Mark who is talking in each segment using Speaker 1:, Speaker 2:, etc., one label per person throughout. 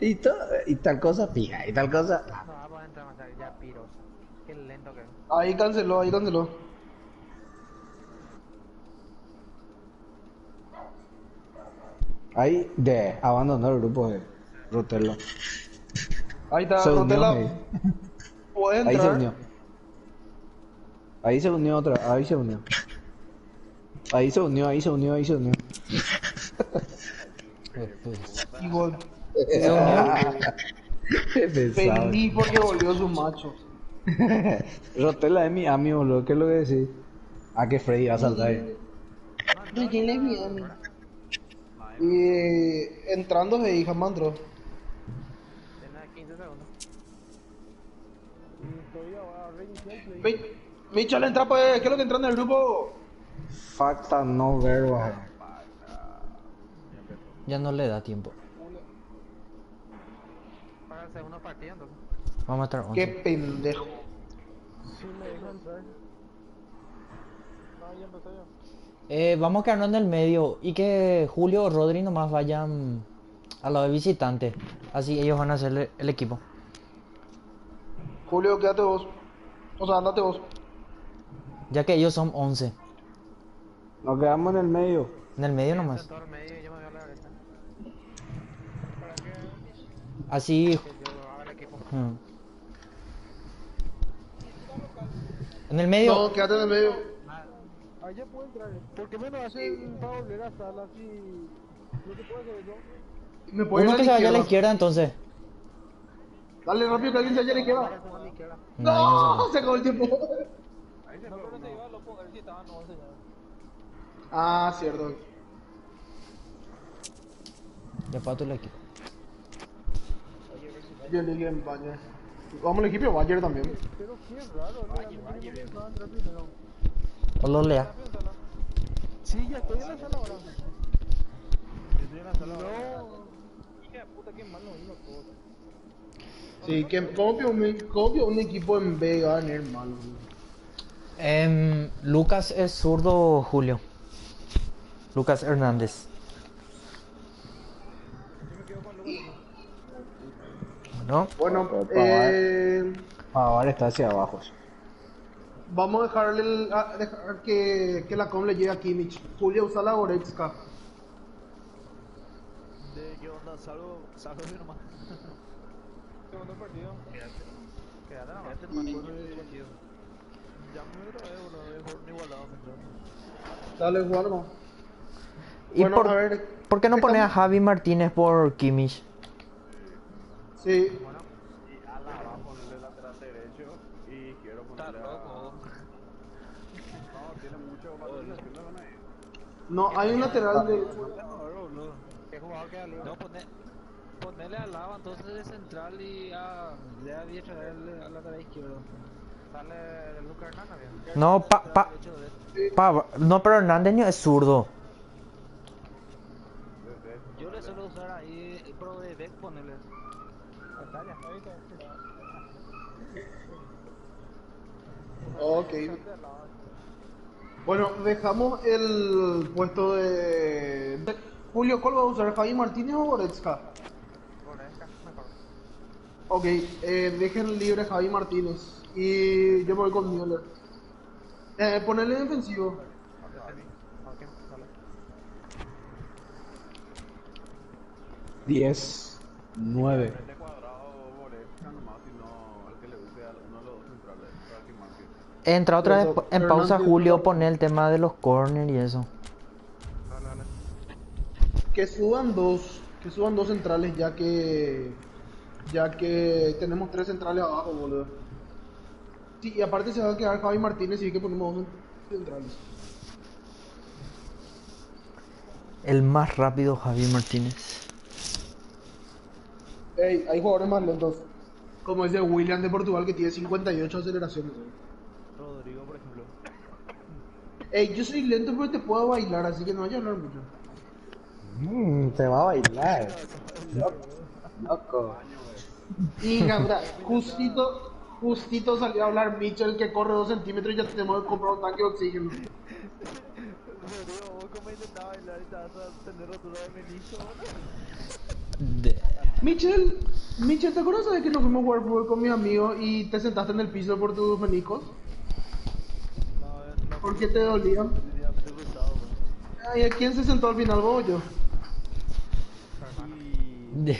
Speaker 1: Y tal cosa fija, y tal cosa.
Speaker 2: No va a poder entrar más tarde, ya piros. Qué lento que es.
Speaker 3: Ahí canceló, ahí canceló.
Speaker 1: Ahí de abandonar el grupo de Rotelo.
Speaker 3: Ahí está,
Speaker 1: Se unió
Speaker 3: Rotela.
Speaker 1: ahí.
Speaker 3: Puedes
Speaker 1: Ahí se
Speaker 3: entrar.
Speaker 1: unió. Ahí se unió otra, ahí se unió. Ahí se unió, ahí se unió, ahí se unió.
Speaker 4: Pues,
Speaker 3: Igual.
Speaker 4: ¿se unió?
Speaker 1: Qué pesado.
Speaker 3: Feliz porque volvió su macho.
Speaker 1: Rotela es mi amigo, boludo. ¿Qué es lo que decís? Ah, que Freddy va a saltar ahí.
Speaker 2: No entró
Speaker 3: ¿De quién
Speaker 2: ni
Speaker 3: es mi
Speaker 2: nada,
Speaker 3: ami?
Speaker 2: ¿verdad?
Speaker 3: Y entrando de hija mandro.
Speaker 2: Tiene 15 segundos.
Speaker 3: Michel, entra pues, ¿qué es lo que entra en el grupo?
Speaker 1: Facta no verbal.
Speaker 4: Ya no le da tiempo.
Speaker 2: Para el segundo partido, entonces.
Speaker 4: Vamos a estar
Speaker 3: Qué
Speaker 4: 11.
Speaker 3: pendejo.
Speaker 4: Vamos a quedarnos en el medio y que Julio o Rodri nomás vayan a la de visitante. Así ellos van a hacer el equipo.
Speaker 3: Julio, quédate vos. O sea, andate vos.
Speaker 4: Ya que ellos son 11.
Speaker 1: Nos quedamos en el medio.
Speaker 4: En el medio
Speaker 2: Quédense en
Speaker 4: nomás.
Speaker 2: todo el medio y yo me voy a la derecha. ¿Para qué?
Speaker 4: Así.
Speaker 2: Que yo haga el equipo.
Speaker 4: hmm. En el medio.
Speaker 3: No, quédate en el medio.
Speaker 5: Allá puedo entrar. ¿Por qué me lo hacen para volver a sala si no se puede hacer eso?
Speaker 3: Me puedo ir
Speaker 4: Uno
Speaker 3: a
Speaker 4: que
Speaker 3: la
Speaker 4: se vaya a la
Speaker 3: izquierda.
Speaker 4: izquierda entonces.
Speaker 3: Dale rápido que alguien se vaya a la izquierda.
Speaker 2: Para a la izquierda.
Speaker 4: No, ahí no
Speaker 3: No, se acabó el tiempo.
Speaker 5: No, pero se iba a lo poder si estaban 11 ya.
Speaker 3: Ah, cierto.
Speaker 4: se. Ya pato el equipo.
Speaker 3: Yo le dije en Bayer. Vamos al equipo Bayer también.
Speaker 5: Pero qué raro, ¿no? A mí no me dejaba entrar primero.
Speaker 4: O lo lea.
Speaker 5: Rápido en sala. Sí, ya estoy en la sala ahora.
Speaker 2: Estoy en la sala.
Speaker 5: No. Hija de puta, qué mal nos vino todo.
Speaker 3: Sí, que copio un equipo en B gane, hermano.
Speaker 4: Lucas es zurdo, Julio. Lucas Hernández. ¿No?
Speaker 3: Bueno,
Speaker 1: Pavar está hacia abajo.
Speaker 3: vamos a dejarle dejar que la com le llegue a Kimmich. Julio usa la Goretzka.
Speaker 5: ¿Qué onda? Salgo nomás. Segundo partido.
Speaker 2: Quédate nomás.
Speaker 5: Quédate nomás, segundo partido. Ya me otra vez, boludo, de jugar un igualado mientras.
Speaker 3: Dale, jugar nomás.
Speaker 4: ¿Y
Speaker 3: Bueno, a ver.
Speaker 4: por qué no pone a
Speaker 3: dejamos-
Speaker 4: Javi Martínez por Kimmich?
Speaker 3: Sí.
Speaker 6: Y Alaba ponerle lateral derecho y quiero
Speaker 5: Está
Speaker 6: ponerle
Speaker 5: loco.
Speaker 6: No, tiene mucho valorización de gana ahí.
Speaker 3: No, hay un lateral de.
Speaker 5: Boludo.
Speaker 2: ¿Qué jugador queda libre?
Speaker 5: No, ponerle al lado entonces de central y a de a diestra al lateral izquierdo.
Speaker 2: Sale Lucas Hernández, bien.
Speaker 4: No,
Speaker 5: Derecho de
Speaker 4: no, pero Hernández no es zurdo.
Speaker 5: yo le suelo usar ahí pro de deck ponerle.
Speaker 2: Italia.
Speaker 3: Ok. Bueno, dejamos el puesto de. Julio, ¿cuál va a usar? ¿Javi Martínez o Goretzka?
Speaker 2: Goretzka, mejor.
Speaker 3: Ok, dejen libre a Javi Martínez. Y yo me voy con Müller. Ponerle defensivo.
Speaker 2: Ok, dale.
Speaker 1: 10, 9.
Speaker 6: Este cuadrado Goretzka nomás, sino al que le use a uno de los dos centrales para que marque.
Speaker 4: Entra otra vez
Speaker 3: Eso,
Speaker 4: en pausa
Speaker 3: Hernández,
Speaker 4: Julio,
Speaker 3: no.
Speaker 4: pone el tema de los corners y eso.
Speaker 2: Dale, dale.
Speaker 3: Que suban dos centrales ya que tenemos tres centrales abajo, boludo. Sí, y aparte se va a quedar Javi Martínez y que ponemos dos centrales.
Speaker 4: El más rápido, Javi Martínez.
Speaker 3: Ey, hay jugadores más lentos. Como ese William de Portugal que tiene 58 aceleraciones.
Speaker 5: Rodrigo, por ejemplo.
Speaker 3: Ey, yo soy lento pero te puedo bailar, así que no vaya a hablar mucho.
Speaker 1: Te va a bailar. Loco.
Speaker 3: Y cabrón, justito salió a hablar Mitchell que corre 2 centímetros y ya tenemos que comprar un tanque de oxígeno.
Speaker 5: Rodrigo, vos cómo intentabas bailar y te vas a tener rotura de menisco,
Speaker 4: De-
Speaker 3: Michel, ¿te acuerdas de que nos fuimos a jugar fútbol con mis amigos y te sentaste en el piso por tus meniscos?
Speaker 5: No,
Speaker 3: ¿Por qué te dolían?
Speaker 5: ya me he gustado, weón.
Speaker 3: Ay, ¿a quién se sentó al final, vos o yo?
Speaker 5: Y...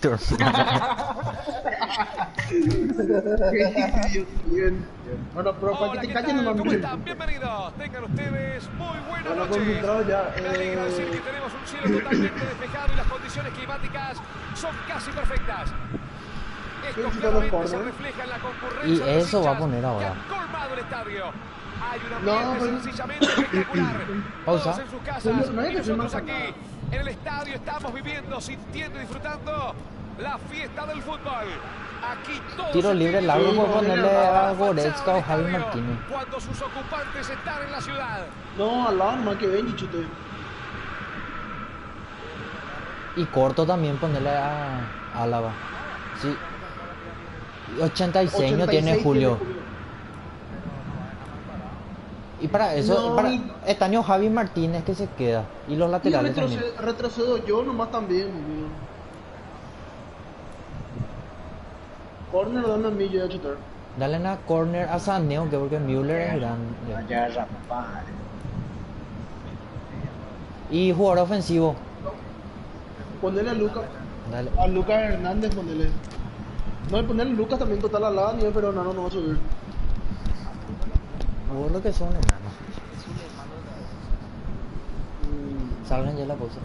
Speaker 4: Tu
Speaker 3: Bien. Bueno, pero para
Speaker 7: Hola,
Speaker 3: que
Speaker 7: ¿qué
Speaker 3: te calles
Speaker 7: tal?
Speaker 3: no
Speaker 7: ¿Cómo
Speaker 3: Michel.
Speaker 7: están? Bienvenidos. Tengan ustedes muy buenas
Speaker 3: Bueno,
Speaker 7: noches.
Speaker 3: concentrado ya,
Speaker 7: Me alegra decir que tenemos un cielo totalmente despejado y las condiciones climáticas son casi perfectas. Esto
Speaker 3: ¿Quién quita los
Speaker 7: claramente se
Speaker 3: corners?
Speaker 7: refleja en la concurrencia
Speaker 4: Y
Speaker 7: de los
Speaker 4: eso va a
Speaker 7: hinchas
Speaker 4: poner
Speaker 7: que
Speaker 4: ahora.
Speaker 7: han colmado el estadio. Hay un
Speaker 3: No,
Speaker 7: ambiente
Speaker 3: pero-
Speaker 7: sencillamente espectacular.
Speaker 4: Pausa.
Speaker 7: Todos en sus casas
Speaker 3: No hay
Speaker 7: y
Speaker 3: que hacer
Speaker 7: nosotros
Speaker 3: más
Speaker 7: aquí
Speaker 3: nada.
Speaker 7: en el estadio estamos viviendo, sintiendo y disfrutando la fiesta del fútbol. Aquí todo
Speaker 4: Tiro
Speaker 7: se
Speaker 4: libre
Speaker 7: tiene
Speaker 4: largo
Speaker 3: Sí,
Speaker 4: por
Speaker 3: no,
Speaker 4: ponerle
Speaker 3: no,
Speaker 4: a
Speaker 7: la
Speaker 4: Goretzka
Speaker 7: fachada
Speaker 4: o
Speaker 7: del
Speaker 4: Javi
Speaker 7: estadio
Speaker 4: Martínez.
Speaker 7: cuando sus ocupantes están en la ciudad.
Speaker 3: No, al lado nomás que ven y chute.
Speaker 4: Y corto también ponerle a Álava. Sí. 86 no tiene Julio. Y para eso,
Speaker 3: No,
Speaker 4: para
Speaker 3: y-
Speaker 4: estaño Javi Martínez que se queda. Y los
Speaker 3: Y
Speaker 4: laterales también.
Speaker 3: retrocedo yo nomás también, amigo. Corner, dame a mí, yo voy a chutar.
Speaker 4: Dale una corner a Saneo, que porque Müller es grande. Y jugador ofensivo.
Speaker 3: Ponele a Lucas.
Speaker 4: Dale.
Speaker 3: A Lucas Hernández, ponele. No, y ponerle a Lucas también total al lado, nivel, pero no va a subir.
Speaker 4: Vos lo que son enanos. Salgan ya la pausa.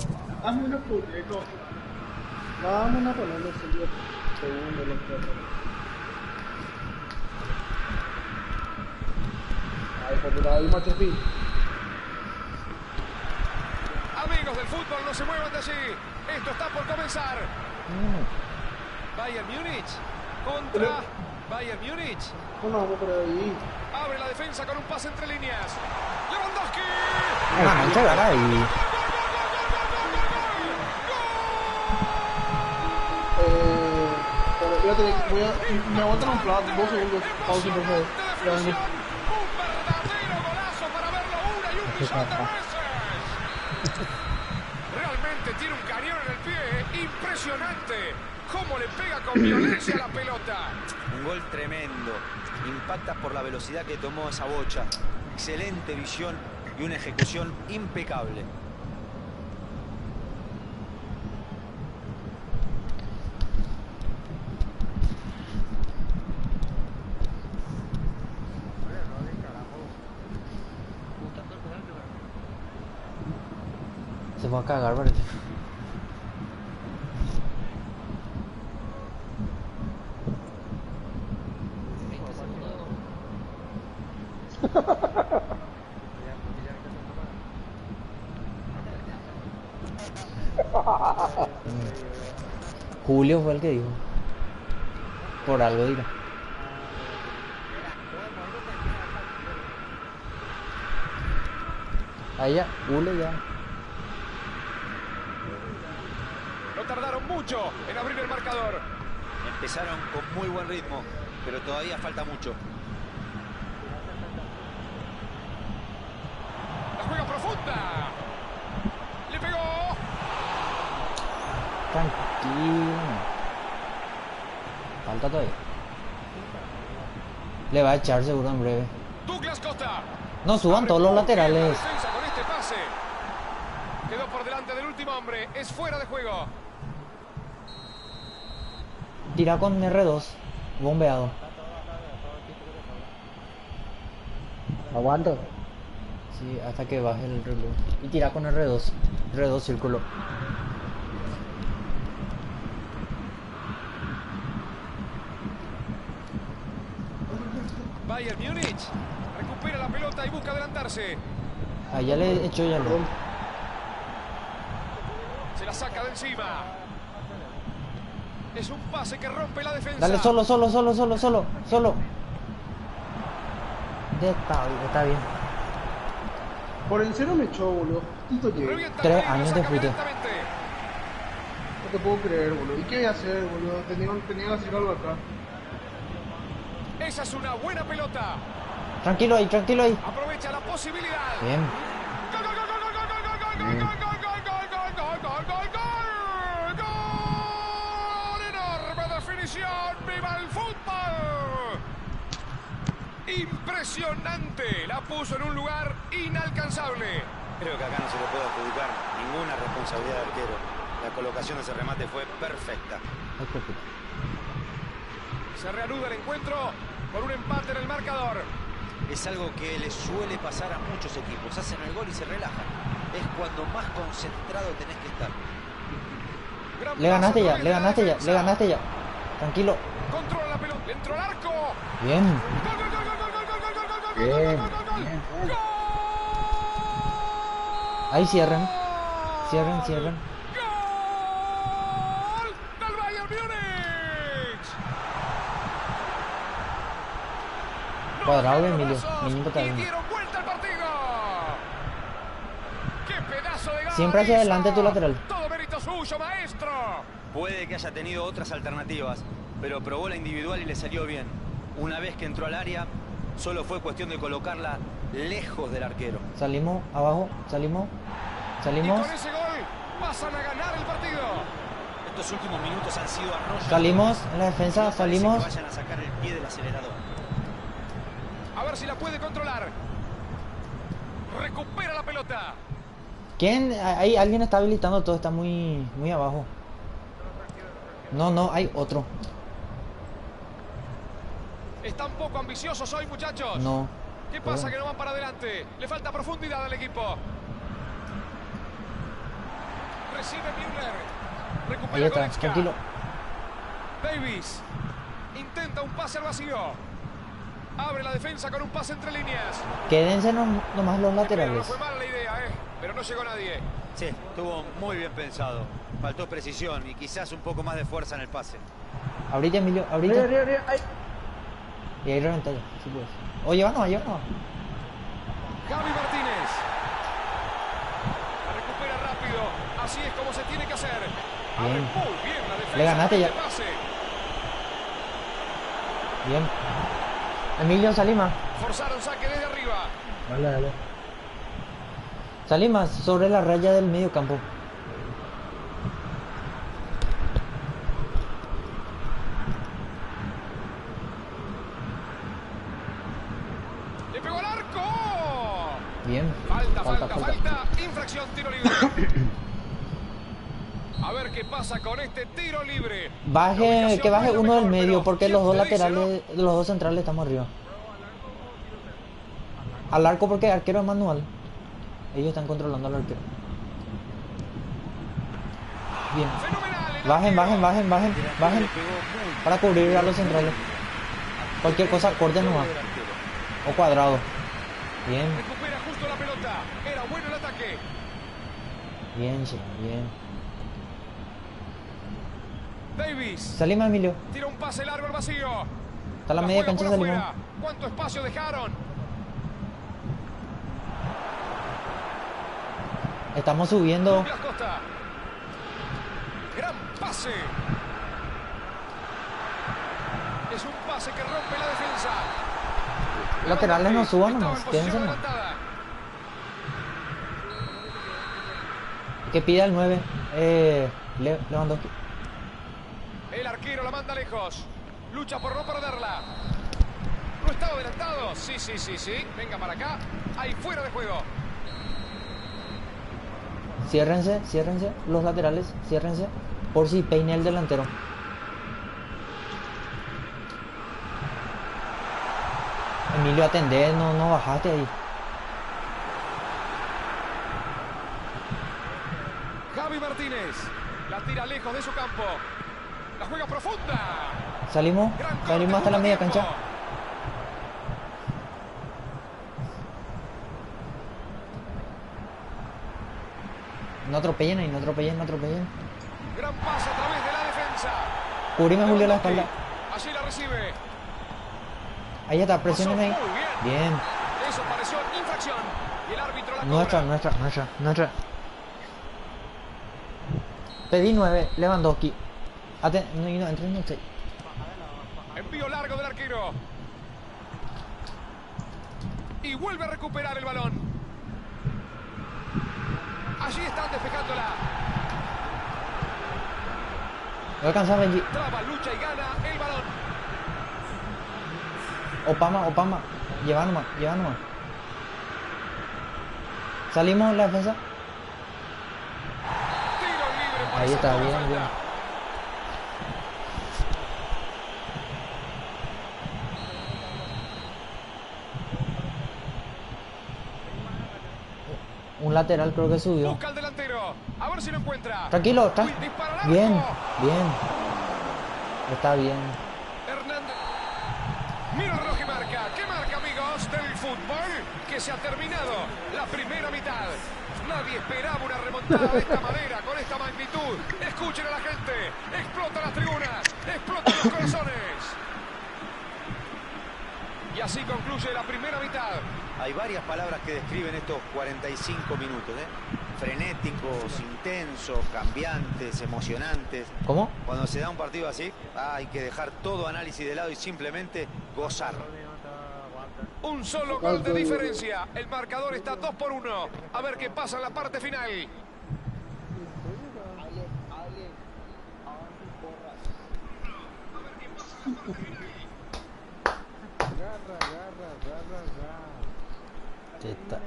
Speaker 3: Hazme una pulero. Vamos a ponerle segundo, los cuatro. Ay, porque ahí Macho Fin.
Speaker 7: Amigos del fútbol, no se muevan de allí. Esto está por comenzar. Bayern Múnich contra Bayern Múnich.
Speaker 3: Bueno, vamos por ahí.
Speaker 7: Abre la defensa con un pase entre líneas. Lewandowski.
Speaker 4: No, no entregar ahí.
Speaker 3: Pero voy a tener, me aguantan un plato, 2 segundos. Pausa, por favor. Ya vengo.
Speaker 7: Un verdadero golazo para verlo una y un millón de veces. Realmente tiene un cañón en el pie, impresionante. Cómo le pega con violencia a la pelota.
Speaker 8: Un gol tremendo. Impacta por la velocidad que tomó esa bocha. Excelente visión y una ejecución impecable.
Speaker 4: Se fue a cagar, parece. Julio fue el que dijo. Por algo dirá. Ahí ya, Julio ya.
Speaker 7: No tardaron mucho en abrir el marcador.
Speaker 8: Empezaron con muy buen ritmo, pero todavía falta mucho.
Speaker 7: La juega profunda. Le pegó.
Speaker 4: Tranquilo. Falta todavía. Le va a echar seguro en breve.
Speaker 7: Douglas Costa.
Speaker 4: No suban todos los laterales.
Speaker 7: Defensa con este pase. Quedó por delante del último hombre. Es fuera de juego.
Speaker 4: Tira con R2. Bombeado.
Speaker 1: Aguanta.
Speaker 4: Sí, hasta que baje el reloj. Y tira con R2. R2 círculo.
Speaker 7: Bayern Múnich recupera la pelota y busca adelantarse.
Speaker 4: Ahí ya le echó ya lo.
Speaker 7: Se la saca de encima. Es un pase que rompe la defensa.
Speaker 4: Dale solo. Ya está bien.
Speaker 3: Por el cero me echó, boludo. Tito llegué.
Speaker 7: Revienta
Speaker 4: 3
Speaker 7: el peligro,
Speaker 4: años
Speaker 7: saca
Speaker 4: te fuiste.
Speaker 7: violentamente.
Speaker 3: No te puedo creer, boludo. ¿Y qué voy a hacer, boludo? Tenía que hacer algo acá.
Speaker 7: Esa es una buena pelota.
Speaker 4: Tranquilo ahí.
Speaker 7: Aprovecha la posibilidad.
Speaker 4: Bien.
Speaker 7: Gol, gol, gol, gol, gol, gol, gol, gol, gol, gol, gol, gol, gol, gol, gol, gol, gol, gol. Impresionante. La puso en un lugar inalcanzable.
Speaker 8: Creo que acá no se le puede adjudicar ninguna responsabilidad del arquero. La colocación de ese remate fue perfecta.
Speaker 7: Se reanuda el encuentro por un empate en el marcador.
Speaker 8: Es algo que le suele pasar a muchos equipos. Hacen el gol y se relajan. Es cuando más concentrado tenés que estar.
Speaker 7: Gran
Speaker 4: Le ganaste
Speaker 7: pase a
Speaker 4: ya,
Speaker 7: través
Speaker 4: le
Speaker 7: de la
Speaker 4: ganaste ya,
Speaker 7: defensa.
Speaker 4: le ganaste ya. Tranquilo.
Speaker 7: Controla la pelota, entró al arco.
Speaker 4: Bien.
Speaker 7: Gol, gol, gol, gol, gol, gol, gol, gol, gol, gol,
Speaker 1: Bien,
Speaker 7: gol, gol, gol, gol.
Speaker 1: bien.
Speaker 7: ¡Gol!
Speaker 4: Ahí cierren. Cierren, cierren.
Speaker 7: ¡Gol del Bayern Múnich!
Speaker 4: Cuadrado de
Speaker 7: No
Speaker 4: Emilio.
Speaker 7: brazos
Speaker 4: Minuto
Speaker 7: y
Speaker 4: cada uno.
Speaker 7: dieron vuelta al partido. ¡Qué pedazo de gol
Speaker 4: Siempre hacia
Speaker 7: hizo!
Speaker 4: adelante tu lateral.
Speaker 7: Todo mérito suyo, maestro.
Speaker 8: Puede que haya tenido otras alternativas, pero probó la individual y le salió bien. Una vez que entró al área, solo fue cuestión de colocarla lejos del arquero.
Speaker 4: Salimos abajo, salimos.
Speaker 7: Y
Speaker 4: Salimos.
Speaker 7: con ese gol pasan a ganar el partido.
Speaker 8: Estos últimos minutos han sido arrolladores.
Speaker 4: Salimos en la defensa,
Speaker 8: No parece
Speaker 4: salimos.
Speaker 8: que vayan a sacar el pie del acelerador.
Speaker 7: A ver si la puede controlar. Recupera la pelota.
Speaker 4: ¿Quién? Ahí alguien está habilitando todo, está muy abajo. No, hay otro.
Speaker 7: Están poco ambiciosos hoy, muchachos.
Speaker 4: No.
Speaker 7: ¿Qué pasa que no van para adelante? Le falta profundidad al equipo. Recibe Müller.
Speaker 4: Ahí
Speaker 7: Recupera
Speaker 4: está,
Speaker 7: Goretzka.
Speaker 4: tranquilo.
Speaker 7: Davis intenta un pase al vacío. Abre la defensa con un pase entre líneas.
Speaker 4: Quédense nomás los
Speaker 7: Pero no
Speaker 4: laterales.
Speaker 7: fue mala la idea, pero no llegó nadie.
Speaker 8: Sí, estuvo muy bien pensado. Faltó precisión y quizás un poco más de fuerza en el pase.
Speaker 4: Abrite, Emilio,
Speaker 1: Arriba,
Speaker 4: abrite.
Speaker 1: arriba, arriba. Ay.
Speaker 4: Y ahí reventá ya, si puedes. Oye, vamos.
Speaker 7: Javi Martínez. La recupera rápido. Así es como se tiene que hacer. Abre
Speaker 4: Bien.
Speaker 7: muy bien la defensa.
Speaker 4: Le ganaste ya.
Speaker 7: Este pase.
Speaker 4: Bien. Emilio, salí más.
Speaker 7: Forzaron saque desde arriba.
Speaker 1: Dale, dale.
Speaker 4: Salí más sobre la raya del medio campo.
Speaker 7: Le pegó al arco.
Speaker 4: Bien.
Speaker 7: Falta. Infracción, tiro libre. A ver qué pasa con este tiro libre. La
Speaker 4: Que
Speaker 7: ubicación
Speaker 4: baje
Speaker 7: no es lo
Speaker 4: uno del
Speaker 7: mejor,
Speaker 4: medio
Speaker 7: pero
Speaker 4: porque los dos
Speaker 7: ¿quién te dice,
Speaker 4: laterales, los dos centrales estamos arriba. Al arco porque el arquero es manual. Ellos están controlando al arquero. Bien.
Speaker 7: no? Fenomenal. el
Speaker 4: Bajen.
Speaker 7: arquero.
Speaker 8: Le pegó muy
Speaker 4: Para cubrir a los centrales. Cualquier cosa, corte nomás. O cuadrado. Bien.
Speaker 7: Recupera justo la pelota. Era bueno el ataque.
Speaker 4: Bien, sí, bien.
Speaker 7: Davis.
Speaker 4: Salimos, Emilio.
Speaker 7: Tira un pase largo al vacío.
Speaker 4: Está la media
Speaker 7: juega
Speaker 4: cancha,
Speaker 7: por
Speaker 4: salimos.
Speaker 7: afuera. ¿Cuánto espacio dejaron?
Speaker 4: Estamos subiendo.
Speaker 7: Douglas Costa. Gran pase. Es un pase que rompe la defensa.
Speaker 4: Laterales no suban
Speaker 7: Estaba
Speaker 4: nomás,
Speaker 7: en posición
Speaker 4: quédense nomás.
Speaker 7: adelantada.
Speaker 4: Que pida el 9. Lewandowski.
Speaker 7: El arquero la manda lejos. Lucha por no perderla. ¿No estaba adelantado? Sí. Venga para acá. Ahí fuera de juego.
Speaker 4: Ciérrense. Los laterales, ciérrense. Por si peine el delantero. Emilio, atendé, no bajaste ahí.
Speaker 7: Javi Martínez. La tira lejos de su campo. La juega profunda.
Speaker 4: Salimos hasta la media cancha. No atropellen ahí, no atropellen.
Speaker 7: Gran pase a través de la defensa.
Speaker 4: Cubrime, Julio, la espalda.
Speaker 7: Allí la recibe.
Speaker 4: Ahí está, presionen ahí.
Speaker 7: Muy bien.
Speaker 4: Bien.
Speaker 7: Eso pareció infracción. Y el árbitro la
Speaker 4: Nuestra. Pedí 9, Lewandowski. No, entren usted.
Speaker 7: Envío largo del arquero. Y vuelve a recuperar el balón. Allí están despejándola.
Speaker 4: No alcanza Benji.
Speaker 7: Traba, lucha y gana el balón.
Speaker 4: Opama. Lleva nomás, lleva nomás. Salimos en la defensa.
Speaker 7: Tiro libre para
Speaker 4: Ahí está,
Speaker 7: sacar la
Speaker 4: bien,
Speaker 7: falta.
Speaker 4: bien. Un lateral creo que subió.
Speaker 7: Busca al delantero. A ver si lo encuentra.
Speaker 4: Tranquilo,
Speaker 7: Uy, dispara al arco.
Speaker 4: bien, bien. Está bien.
Speaker 7: Hernández. Mira el reloj y marca. ¿Qué marca, amigos del fútbol? Que se ha terminado la primera mitad. Nadie esperaba una remontada de esta manera, con esta magnitud. Escuchen a la gente. Explotan las tribunas. Explotan los corazones. Y así concluye la primera mitad.
Speaker 8: Hay varias palabras que describen estos 45 minutos, ¿eh? Frenéticos, intensos, cambiantes, emocionantes.
Speaker 4: ¿Cómo?
Speaker 8: Cuando se da un partido así, hay que dejar todo análisis de lado y simplemente gozar.
Speaker 7: Un solo gol de diferencia. El marcador está 2-1. A ver qué pasa en la parte final.
Speaker 4: Está.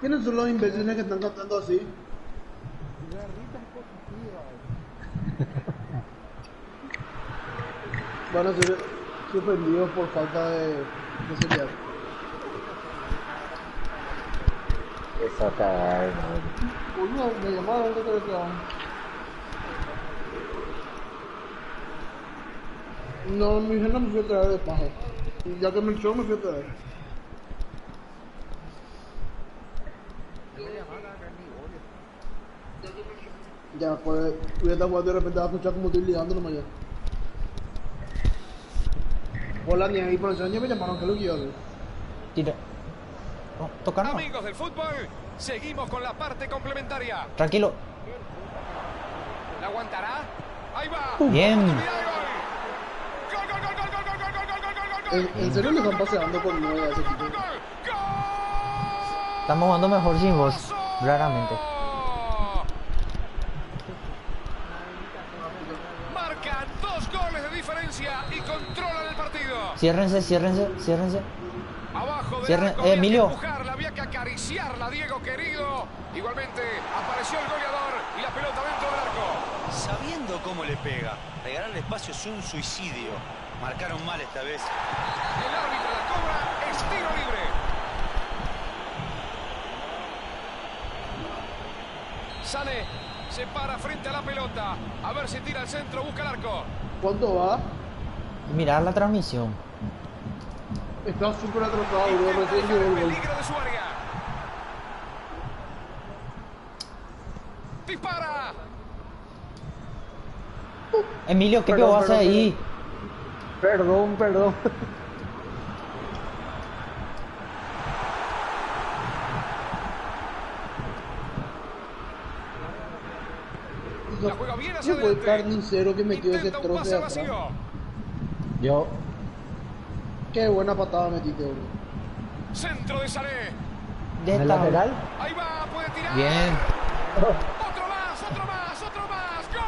Speaker 3: ¿Quiénes son los imbéciles que están cantando así? Van a ser suspendidos por falta de seriedad.
Speaker 1: Esa cagada,
Speaker 3: Boludo, me llamaron que te declararon. No, mi hija no me fui a traer de paja. Ya que me echó, me fui a traer. Ya, pues, voy a estar jugando y de repente vas a escuchar como estoy ligándolo mañana. Hola, ni ahí por ese año me llamaron, ¿qué es lo que iba a hacer?
Speaker 4: Tira. No, toca no.
Speaker 7: Amigos del fútbol, seguimos con la parte complementaria.
Speaker 4: Tranquilo.
Speaker 7: ¿La aguantará? Ahí va.
Speaker 4: Bien.
Speaker 7: Oportunidad de gol. Gol, gol, gol, gol, gol, gol, gol, gol, gol, gol, gol.
Speaker 3: ¿En serio le están paseando por 9 a ese equipo?
Speaker 7: Gol, gol.
Speaker 4: Estamos jugando mejor sin vos. Raramente.
Speaker 7: Marcan 2 goles de diferencia y controlan el partido.
Speaker 4: Ciérrense, ciérrense, ciérrense.
Speaker 7: Abajo del
Speaker 4: Cierren-
Speaker 7: arco, había
Speaker 4: Emilio.
Speaker 7: que empujarla, había que acariciarla, Diego querido. Igualmente apareció el goleador y la pelota dentro del arco.
Speaker 8: Sabiendo cómo le pega, regalarle espacio es un suicidio. Marcaron mal esta vez.
Speaker 7: El árbitro la cobra, es tiro libre. Sané se para frente a la pelota. A ver si tira al centro, busca el arco.
Speaker 3: ¿Cuánto va?
Speaker 4: Mirar la transmisión.
Speaker 3: Está súper atrasado, bro.
Speaker 7: Intenta
Speaker 3: Recién
Speaker 7: dejar
Speaker 3: llegó
Speaker 7: el
Speaker 3: el gol.
Speaker 7: peligro de su área. Dispara.
Speaker 4: Emilio, ¿qué
Speaker 3: Perdón,
Speaker 4: vas a hacer
Speaker 3: perdón,
Speaker 4: ahí?
Speaker 1: Perdón.
Speaker 7: La juega bien hacia
Speaker 3: ¿Quién fue el
Speaker 7: adelante.
Speaker 3: carnicero que metió ese
Speaker 7: Intenta un
Speaker 3: trozo
Speaker 7: pase
Speaker 3: de atrás?
Speaker 7: vacío.
Speaker 1: Yo,
Speaker 3: Qué buena patada metiste, bro.
Speaker 7: Centro de Sané.
Speaker 4: De
Speaker 1: ¿en el
Speaker 4: esta-
Speaker 1: lateral?
Speaker 7: Ahí va, puede tirar.
Speaker 4: Bien.
Speaker 7: Otro más, otro más, otro más. ¡Gol!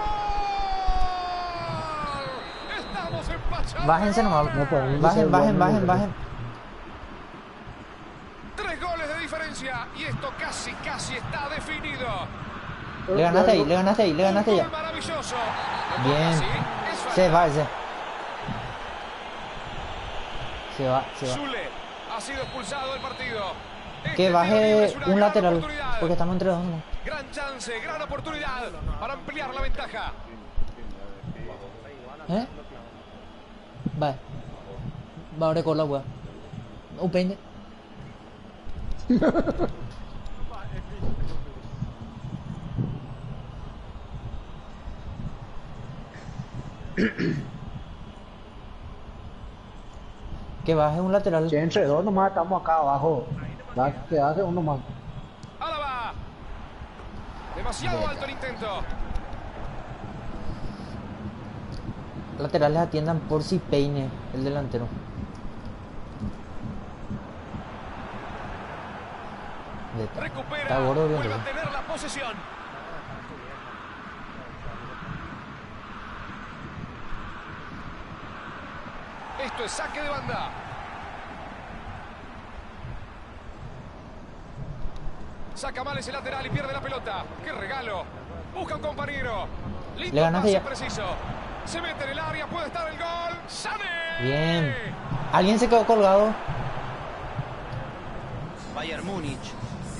Speaker 7: Estamos empachados.
Speaker 4: Bájense nomás.
Speaker 1: No podemos
Speaker 4: Bajen,
Speaker 1: ser
Speaker 4: bajen,
Speaker 1: buenos,
Speaker 4: bajen,
Speaker 1: no.
Speaker 4: bajen.
Speaker 7: 3 goles de diferencia y esto casi está definido.
Speaker 4: Le ganaste ahí, le ganaste ahí, le
Speaker 7: Un
Speaker 4: ganaste
Speaker 7: gol
Speaker 4: ya.
Speaker 7: maravilloso.
Speaker 4: Bien.
Speaker 7: Sí, es falta.
Speaker 4: Se va ese. Se va, se va.
Speaker 7: Zule ha sido expulsado del partido. Este
Speaker 4: Que
Speaker 7: tiro libre
Speaker 4: baje
Speaker 7: es una
Speaker 4: un
Speaker 7: gran
Speaker 4: lateral.
Speaker 7: oportunidad.
Speaker 4: Porque estamos entre dos nomás.
Speaker 7: Gran chance, gran oportunidad para ampliar la ventaja.
Speaker 4: ¿Eh? Va. Va ahora con la wea. Un peine. Que baje un lateral.
Speaker 1: Che, entre dos nomás estamos acá abajo. Va, que hace uno más.
Speaker 7: Álava. Demasiado alto el intento.
Speaker 4: Laterales atiendan por si peine el delantero.
Speaker 7: Recupera.
Speaker 4: Está gordo, bien,
Speaker 7: Vuelve a
Speaker 4: bien.
Speaker 7: tener la posesión. Esto es saque de banda. Saca mal ese lateral y pierde la pelota. ¡Qué regalo! Busca un compañero. Listo,
Speaker 4: Le ganaste
Speaker 7: pase
Speaker 4: ya.
Speaker 7: preciso. Se mete en el área, puede estar el gol. ¡Sané!
Speaker 4: Bien. Alguien se quedó colgado.
Speaker 8: Bayern Múnich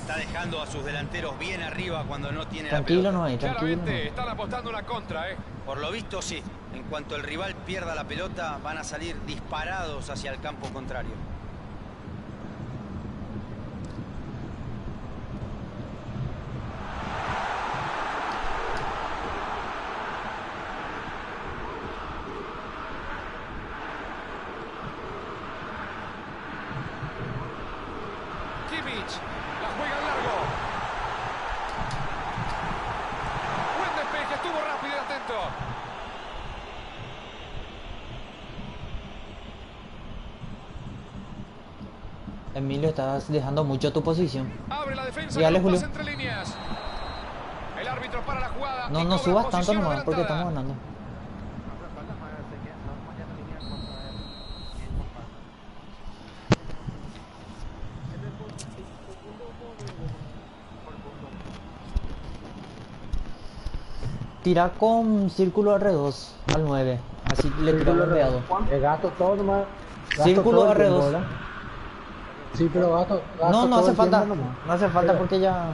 Speaker 8: está dejando a sus delanteros bien arriba cuando no tiene
Speaker 4: Tranquilo,
Speaker 8: la pelota.
Speaker 4: no hay, tranquilo.
Speaker 7: Claramente están apostando una contra, ¿eh?
Speaker 8: Por lo visto, sí. En cuanto el rival pierda la pelota, van a salir disparados hacia el campo contrario.
Speaker 7: Kimmich, la juega en largo. Buen despeje, estuvo rápido y atento.
Speaker 4: Emilio, estás dejando mucho tu posición.
Speaker 7: Abre la defensa
Speaker 4: Dígale,
Speaker 7: con un pase
Speaker 4: Julio.
Speaker 7: entre líneas. El árbitro para la jugada.
Speaker 4: No,
Speaker 7: y
Speaker 4: no
Speaker 7: cobra
Speaker 4: subas tanto
Speaker 7: posición
Speaker 4: nomás porque
Speaker 7: adelantada.
Speaker 4: estamos ganando. Tira con círculo R2 al 9. Así le tira bombeado.
Speaker 5: Gasto todo nomás. gasto
Speaker 4: Círculo
Speaker 5: todo el tiempo,
Speaker 4: R2.
Speaker 5: ¿verdad? Sí, pero gasto
Speaker 4: No, no
Speaker 5: todo
Speaker 4: hace
Speaker 5: el
Speaker 4: falta.
Speaker 5: tiempo nomás.
Speaker 4: No hace falta
Speaker 5: Pero-
Speaker 4: porque ya.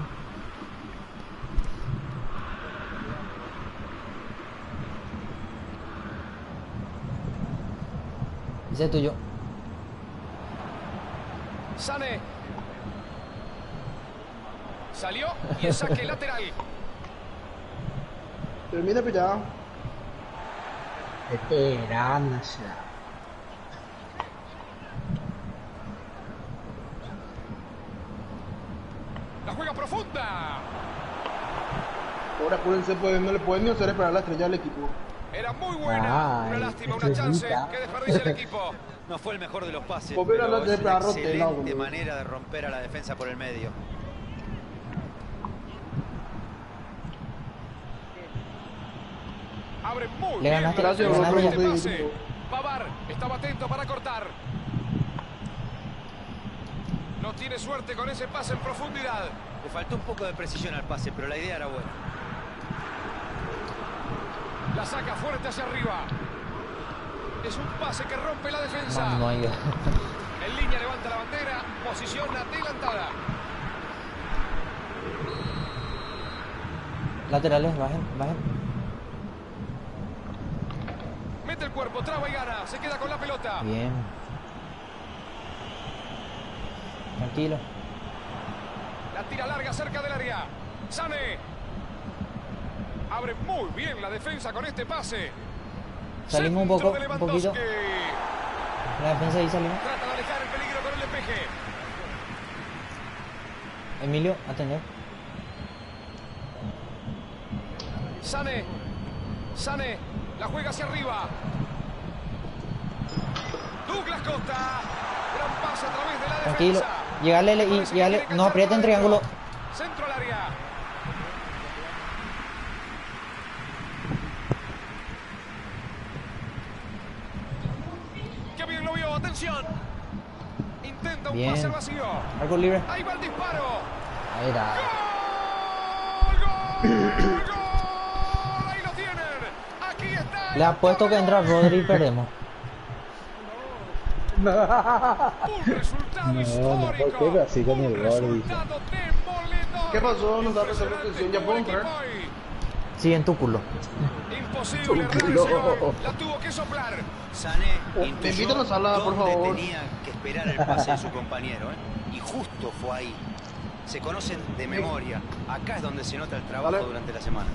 Speaker 4: Ese es tuyo.
Speaker 7: Sané. Salió y el saque lateral.
Speaker 3: Termina pillado.
Speaker 5: Veterana,
Speaker 7: La juega profunda.
Speaker 3: Ahora apúrense, pues no le pueden ni hacer esperar la estrella al equipo.
Speaker 7: Era muy buena. Una
Speaker 5: Ay,
Speaker 7: lástima, una chance
Speaker 5: estrellita.
Speaker 7: que desperdicia el equipo.
Speaker 8: No fue el mejor de los pases,
Speaker 3: Pues mira,
Speaker 8: pero
Speaker 3: no
Speaker 8: es
Speaker 3: te
Speaker 8: una
Speaker 3: agarró tela,
Speaker 8: excelente
Speaker 3: boludo.
Speaker 8: manera de romper a la defensa por el medio.
Speaker 7: Abre muy
Speaker 4: Le
Speaker 7: bien.
Speaker 4: ganaste,
Speaker 7: la
Speaker 3: le
Speaker 7: defensa
Speaker 3: ganaste
Speaker 7: con
Speaker 3: ya.
Speaker 7: este pase. Pavard estaba atento para cortar. No tiene suerte con ese pase en profundidad.
Speaker 8: Le faltó un poco de precisión al pase, pero la idea era buena.
Speaker 7: La saca fuerte hacia arriba. Es un pase que rompe la defensa.
Speaker 4: Man, no hay.
Speaker 7: En línea levanta la bandera. Posición adelantada.
Speaker 4: Laterales, bajen, bajen.
Speaker 7: Mete el cuerpo, traba y gana. Se queda con la pelota.
Speaker 4: Bien. Tranquilo.
Speaker 7: La tira larga cerca del área. Sané. Abre muy bien la defensa con este pase.
Speaker 4: Salimos un
Speaker 7: Centro
Speaker 4: poco,
Speaker 7: de
Speaker 4: un poquito.
Speaker 7: Lewandowski.
Speaker 4: La defensa ahí salimos.
Speaker 7: Trata de alejar el peligro con el despeje.
Speaker 4: Emilio, atender.
Speaker 7: Sané. Sané. La juega hacia arriba. Douglas Costa. Gran pase a través de la
Speaker 4: Tranquilo.
Speaker 7: defensa.
Speaker 4: Llegale y
Speaker 7: Parece que
Speaker 4: llegale.
Speaker 7: quiere
Speaker 4: No
Speaker 7: cachar
Speaker 4: aprieten
Speaker 7: por
Speaker 4: triángulo.
Speaker 7: adentro. Centro al área. ¡Qué bien lo vio! ¡Atención! Intenta un
Speaker 4: Bien.
Speaker 7: pase al vacío.
Speaker 4: Arco libre.
Speaker 7: Ahí va el disparo.
Speaker 4: Ahí era.
Speaker 7: ¡Gol! ¡Gol! ¡Gol! Ahí lo tienen. Aquí está. el
Speaker 4: Le apuesto que entra Rodri y perdemos.
Speaker 7: Un resultado histórico.
Speaker 5: ¿por qué así con
Speaker 7: Un
Speaker 5: el gol,
Speaker 7: resultado demoledor.
Speaker 3: ¿Qué pasó? Nos da prestando
Speaker 7: Impresionante
Speaker 3: atención. ¿Ya
Speaker 7: tuvo
Speaker 3: puedo
Speaker 7: el
Speaker 3: entrar?
Speaker 7: equipo ahí.
Speaker 4: Sí, en tu culo.
Speaker 7: Imposible errar ese gol. La tuvo que soplar.
Speaker 8: Sané
Speaker 3: Me
Speaker 8: intuyó
Speaker 3: invitan a la sala, por
Speaker 8: dónde
Speaker 3: favor.
Speaker 8: tenía que esperar el pase de su compañero, ¿eh? Y justo fue ahí. Se conocen de memoria. Acá es donde se nota el trabajo
Speaker 3: Dale.
Speaker 8: durante la semana.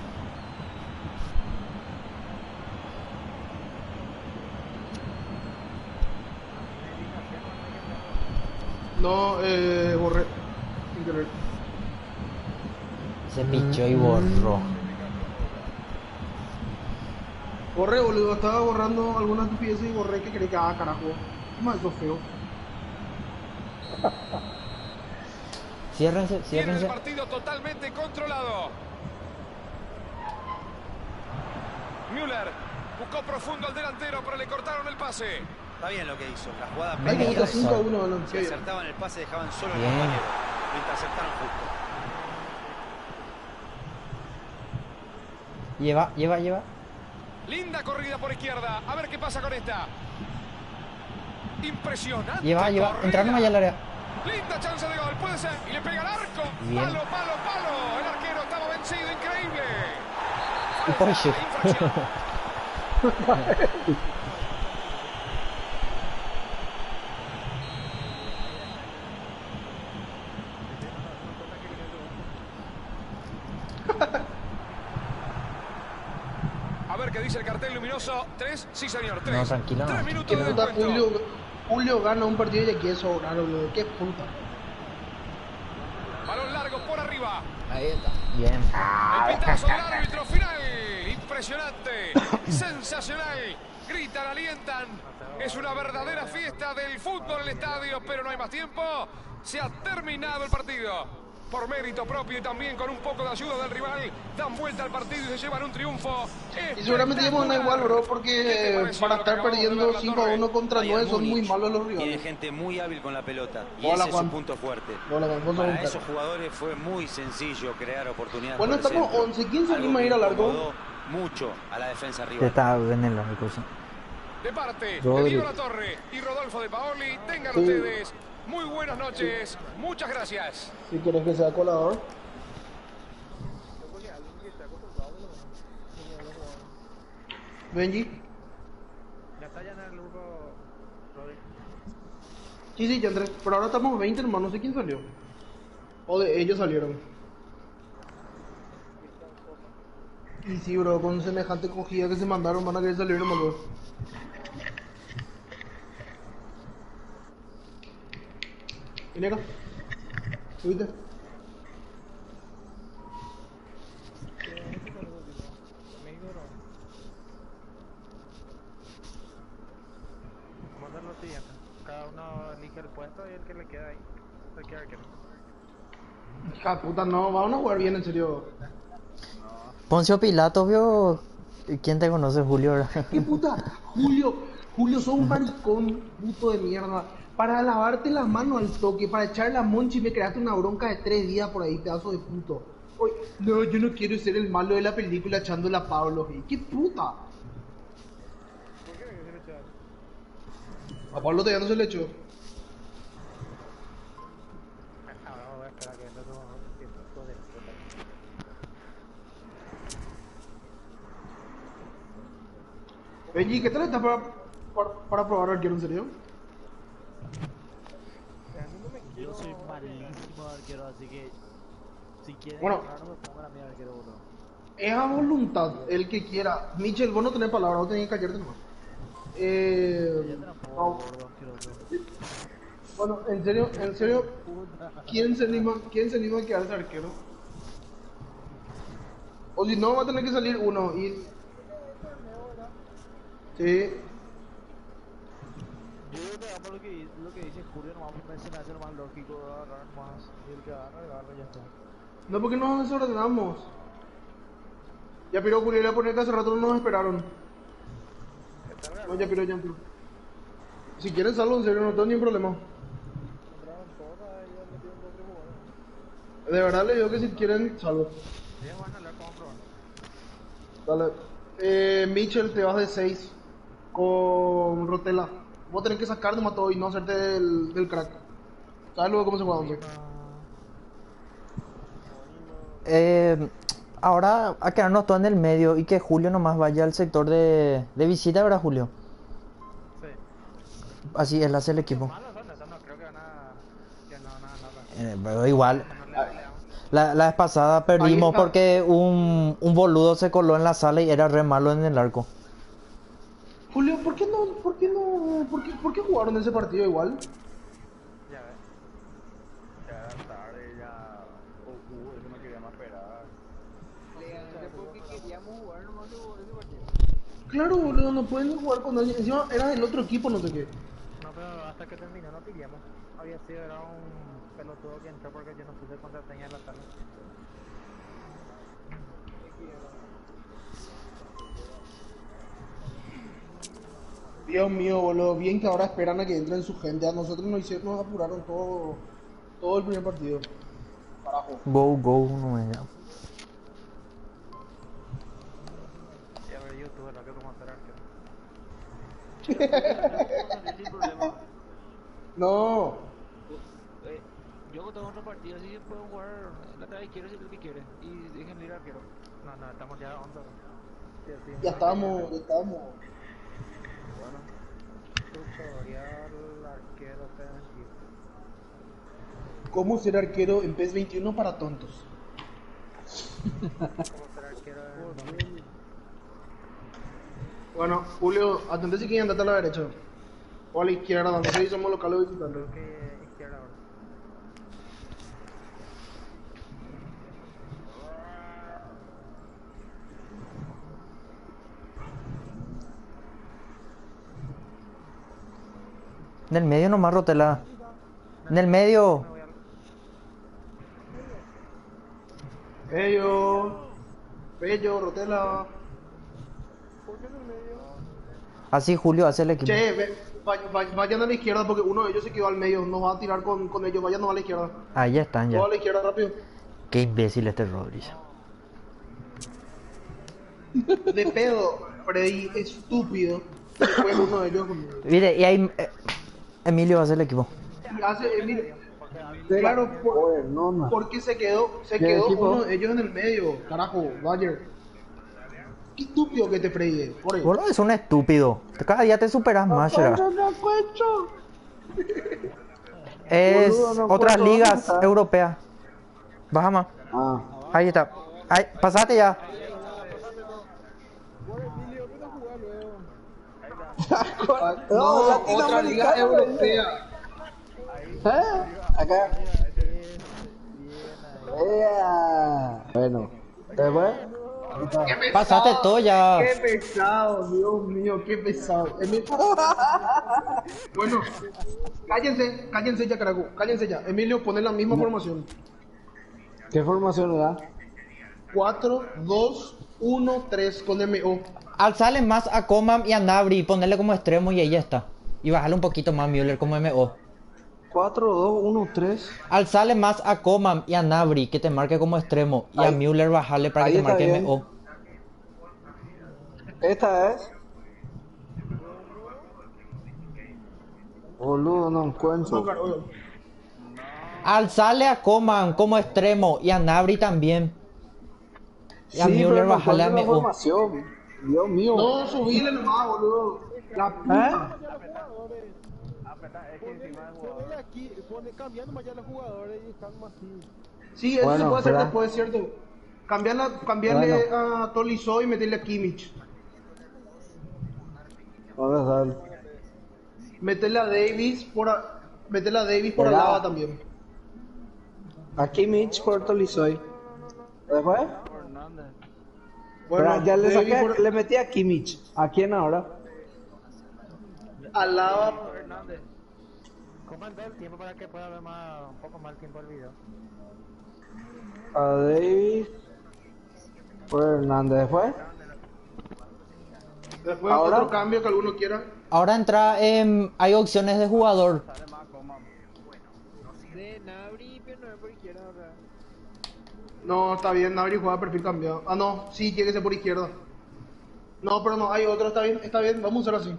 Speaker 3: No, borré. Sin querer.
Speaker 4: Se pichó y borró.
Speaker 3: Borré, boludo. Estaba borrando algunas estupideces y borré que creí que, carajo. Más eso feo.
Speaker 4: Ciérrense,
Speaker 7: Tiene el
Speaker 4: ciérrense.
Speaker 7: partido totalmente controlado. Müller buscó profundo al delantero, pero le cortaron el pase.
Speaker 8: Está bien lo que hizo. La jugada
Speaker 3: Hay que
Speaker 8: pedía
Speaker 3: estar
Speaker 8: eso.
Speaker 3: 5-1, balón.
Speaker 8: Si acertaban el pase dejaban solo el
Speaker 4: Bien.
Speaker 8: compañero. Lo interceptaron justo.
Speaker 4: Lleva.
Speaker 7: Linda corrida por izquierda. A ver qué pasa con esta. Impresionante.
Speaker 4: Lleva.
Speaker 7: corrida.
Speaker 4: Entrar nomás ya al área.
Speaker 7: Linda chance de gol. Puede ser. Y le pega al arco.
Speaker 4: Bien.
Speaker 7: Palo. El arquero estaba vencido. Increíble.
Speaker 4: Y por shit.
Speaker 7: Infracción. A ver qué dice el cartel luminoso. 3, sí señor, 3.
Speaker 4: No, tranquilo, no.
Speaker 7: 3 minutos
Speaker 3: Qué
Speaker 7: de
Speaker 3: puta,
Speaker 7: descuento.
Speaker 3: Julio gana un partido y ya quiere sobrar, boludo. Qué puta.
Speaker 7: Balón largo por arriba.
Speaker 4: Ahí está. Bien.
Speaker 7: El pitazo del árbitro final. Impresionante. Sensacional. Gritan, alientan. Es una verdadera fiesta del fútbol en el estadio, pero no hay más tiempo. Se ha terminado el partido. Por mérito propio y también con un poco de ayuda del rival, dan vuelta al partido y se llevan un triunfo.
Speaker 3: Y seguramente íbamos a ganar igual, bro,
Speaker 7: ¿Qué te
Speaker 3: porque
Speaker 7: pareció
Speaker 3: para
Speaker 7: lo que
Speaker 3: estar
Speaker 7: acabamos de
Speaker 3: perdiendo
Speaker 7: ver, La
Speaker 3: 5-1 contra
Speaker 8: Bayern
Speaker 3: 9 son muy
Speaker 8: Múnich
Speaker 3: malos los
Speaker 8: Tiene
Speaker 3: rivales.
Speaker 8: gente muy hábil con la pelota. Y
Speaker 3: Hola,
Speaker 8: ese es su
Speaker 3: Juan.
Speaker 8: punto fuerte.
Speaker 3: Hola, Juan, vos sos un
Speaker 8: Para
Speaker 3: crack.
Speaker 8: esos jugadores fue muy sencillo crear oportunidades.
Speaker 3: Bueno,
Speaker 8: por el
Speaker 3: estamos
Speaker 8: centro.
Speaker 3: 11. ¿Quién se
Speaker 8: Algo
Speaker 3: anima a
Speaker 8: que
Speaker 3: ir al arco?
Speaker 8: incomodó mucho a la defensa
Speaker 4: Te
Speaker 8: rival.
Speaker 4: está en el arco, sí.
Speaker 7: De parte de
Speaker 1: Rodri.
Speaker 7: Diego La Torre y Rodolfo de Paoli, tengan
Speaker 3: Sí.
Speaker 7: ustedes muy buenas noches. Muchas gracias.
Speaker 3: Si quieres que sea colador. Benji.
Speaker 2: Ya está ya en el grupo, Rodri.
Speaker 3: Sí, ya entré. Pero ahora estamos 20, hermano. No sé quién salió. O de ellos salieron. Y sí, bro, con semejante cogida que se mandaron, van a querer salir nomás, bro. Vení acá. Subite.
Speaker 2: Vamos a hacer lo siguiente. Cada uno elige el puesto y el que le queda ahí. Se queda arquero.
Speaker 3: Hija de puta, no. Vamos a jugar bien, en serio.
Speaker 4: Poncio Pilato vio. ¿Quién te conoce, Julio? ¿Verdad?
Speaker 3: ¿Qué puta? Julio, sos un maricón, puto de mierda. Para lavarte las manos al toque, para echar la monchi, me creaste una bronca de 3 días por ahí, pedazo de puto. Oye, no, yo no quiero ser el malo de la película echándole a Pablo. ¿Qué puta?
Speaker 2: ¿Por qué se le echaron?
Speaker 3: A Pablo todavía no se le echó.
Speaker 2: Ahora voy a esperar a que entre su tiempo de puta.
Speaker 3: Benji, ¿qué tal estás para probar arquero, en serio?
Speaker 9: Yo soy malísimo de arquero, así que si quieren
Speaker 3: Bueno.
Speaker 9: ganar, no me pongan a mí de arquero, boludo.
Speaker 3: Es a voluntad, el que quiera. Michel, vos no tenés palabra, vos tenés que callarte nomás.
Speaker 9: Ya te la puedo,
Speaker 3: No.
Speaker 9: gordo, asqueroso.
Speaker 3: Bueno, en serio, ¿quién se anima a quedarse arquero? O si no, va a tener que salir uno y... Sí.
Speaker 9: Yo creo que hagamos lo que dice Julio, nomás me se me hace lo más lógico, agarrar más. Y el que agarra, ya está.
Speaker 3: No, porque nos desordenamos. Ya piró, Julio, le voy a poner que hace rato no nos esperaron. No, ya piró, ya entró. Si quieren salvo, en serio, no tengo ni un problema. De verdad le digo que si quieren, salvo.
Speaker 2: Ellos van a hablar con probar.
Speaker 3: Dale. Mitchell, te vas de 6 con Rotela. Vos tenés que sacar nomás todo y no hacerte del crack. ¿Sabes luego cómo se juega, hombre?
Speaker 4: Ahora a quedarnos todo en el medio y que Julio nomás vaya al sector de visita, ¿verdad, Julio?
Speaker 2: Sí.
Speaker 4: Así él hace el equipo.
Speaker 2: Malos son, eso no creo que van a... Que no van a nada.
Speaker 4: Pero igual,
Speaker 2: No le damos.
Speaker 4: la vez pasada perdimos
Speaker 3: está.
Speaker 4: porque un boludo se coló en la sala y era re malo en el arco.
Speaker 3: Julio, ¿por qué por qué jugaron ese partido igual?
Speaker 2: Ya ves.
Speaker 6: Ya era tarde, ya. Eso no quería más esperar.
Speaker 3: Claro, boludo, no pueden jugar con alguien. Encima era del otro equipo, no sé qué.
Speaker 2: No, pero hasta que terminó no pillamos. Había sido, era un pelotudo que entró porque yo no puse contraseña en la sala.
Speaker 3: Dios mío, boludo, bien que ahora esperan a que entren su gente. A nosotros nos apuraron todo el primer partido. Carajo.
Speaker 4: Go, no es ya.
Speaker 2: Y a ver, YouTube, la que como hacer arquero.
Speaker 9: Sin problema.
Speaker 3: No.
Speaker 9: Yo tengo otro partido, así que pueden jugar lateral izquierdo si es lo que quieren. Y déjenme ir arquero.
Speaker 2: No, estamos ya onda. Sí, sí,
Speaker 3: Ya estábamos.
Speaker 2: Bueno. Tutorial, arquero, PES.
Speaker 3: ¿Cómo ser arquero en PES 21 para tontos?
Speaker 2: ¿Cómo ser arquero en
Speaker 3: Bueno, Julio, atendé si quieren andate a la derecha. O a la izquierda, no sé si somos locales o visitantes.
Speaker 2: Creo que izquierda ahora.
Speaker 4: En el medio nomás, Rotela. En el medio.
Speaker 3: Bello, Rotela.
Speaker 4: Así, Julio, hace el equipo.
Speaker 3: Che, vayan a la izquierda porque uno de ellos se quedó al medio. Nos va a tirar con ellos. Vayan a la izquierda.
Speaker 4: Ahí están ya.
Speaker 3: Todo a la izquierda rápido.
Speaker 4: Qué imbécil este Rodríguez.
Speaker 3: De pedo, Freddy, estúpido. Fue uno de ellos conmigo.
Speaker 4: Mire, y ahí Emilio va a hacer el equipo.
Speaker 3: Claro,
Speaker 1: Joder, no, no.
Speaker 3: porque se quedó
Speaker 1: equipo?
Speaker 3: uno de ellos en el medio. Carajo, Bayer. Qué estúpido que te Freddy. Por eso.
Speaker 4: Boludo, es un estúpido. Cada día te superas más, será. Es
Speaker 1: Boludo, no
Speaker 4: otras
Speaker 1: cuento,
Speaker 4: ligas
Speaker 1: ¿dónde está?
Speaker 4: europeas. Baja más.
Speaker 1: Ah.
Speaker 4: Ahí está. Ahí, pasate ya.
Speaker 3: No, otra
Speaker 1: Latinoamericano.
Speaker 3: liga europea.
Speaker 1: Acá. Bueno, después.
Speaker 4: Pasate todo ya.
Speaker 3: Qué pesado, Dios mío, qué pesado. Bueno, cállense ya, carajo, cállense ya. Emilio, pone la misma formación.
Speaker 1: ¿Qué formación da?
Speaker 3: 4, 2, 1, 3 con MO.
Speaker 4: Alzale más a Coman y a Nabri, ponerle como extremo y ahí ya está. Y bajarle un poquito más a Müller como MO.
Speaker 1: 4, 2, 1, 3.
Speaker 4: Alzale más a Coman y a Nabri, que te marque como extremo. Y a
Speaker 1: Ahí.
Speaker 4: Müller bajarle para
Speaker 1: Ahí
Speaker 4: que te
Speaker 1: está
Speaker 4: marque
Speaker 1: bien.
Speaker 4: MO.
Speaker 1: Esta es. Boludo, no encuentro.
Speaker 4: Alzale a Coman como extremo y a Nabri también. Y a Müller
Speaker 1: pero no
Speaker 4: bajarle a
Speaker 1: encuentro la
Speaker 4: MO.
Speaker 1: formación. Dios mío.
Speaker 3: No, subile nomás, boludo. La puta.
Speaker 5: Ponele aquí, cambiando más ya los jugadores y están más así.
Speaker 3: Sí, eso
Speaker 1: Bueno,
Speaker 3: se puede hacer
Speaker 1: espera.
Speaker 3: después, ¿cierto? Cambiarle a Tolisso y meterle a Kimmich.
Speaker 1: ¿Dónde está?
Speaker 3: Meterle a Davis meterle a Davis por
Speaker 1: Espera.
Speaker 3: Alaba también.
Speaker 1: Aquí Mitch Puerto Lizoy. ¿Después?
Speaker 3: Bueno,
Speaker 1: Espera, ya le
Speaker 3: Davis
Speaker 1: saqué,
Speaker 3: por
Speaker 1: le metí a Kimmich. ¿A quién ahora?
Speaker 3: Alaba.
Speaker 2: Comanda el tiempo para que pueda ver un poco más el tiempo del video.
Speaker 1: A Davis. Por Hernández. ¿Después?
Speaker 3: Después
Speaker 1: Ahora.
Speaker 3: otro cambio que alguno quiera.
Speaker 4: Ahora entra, hay opciones de jugador.
Speaker 5: De Nabri, pero no es por izquierda ahora.
Speaker 3: No, está bien, Nabri juega perfil cambiado. Ah, no, sí, tiene que ser por izquierda. No, pero no, hay otro, está bien, vamos a hacer así.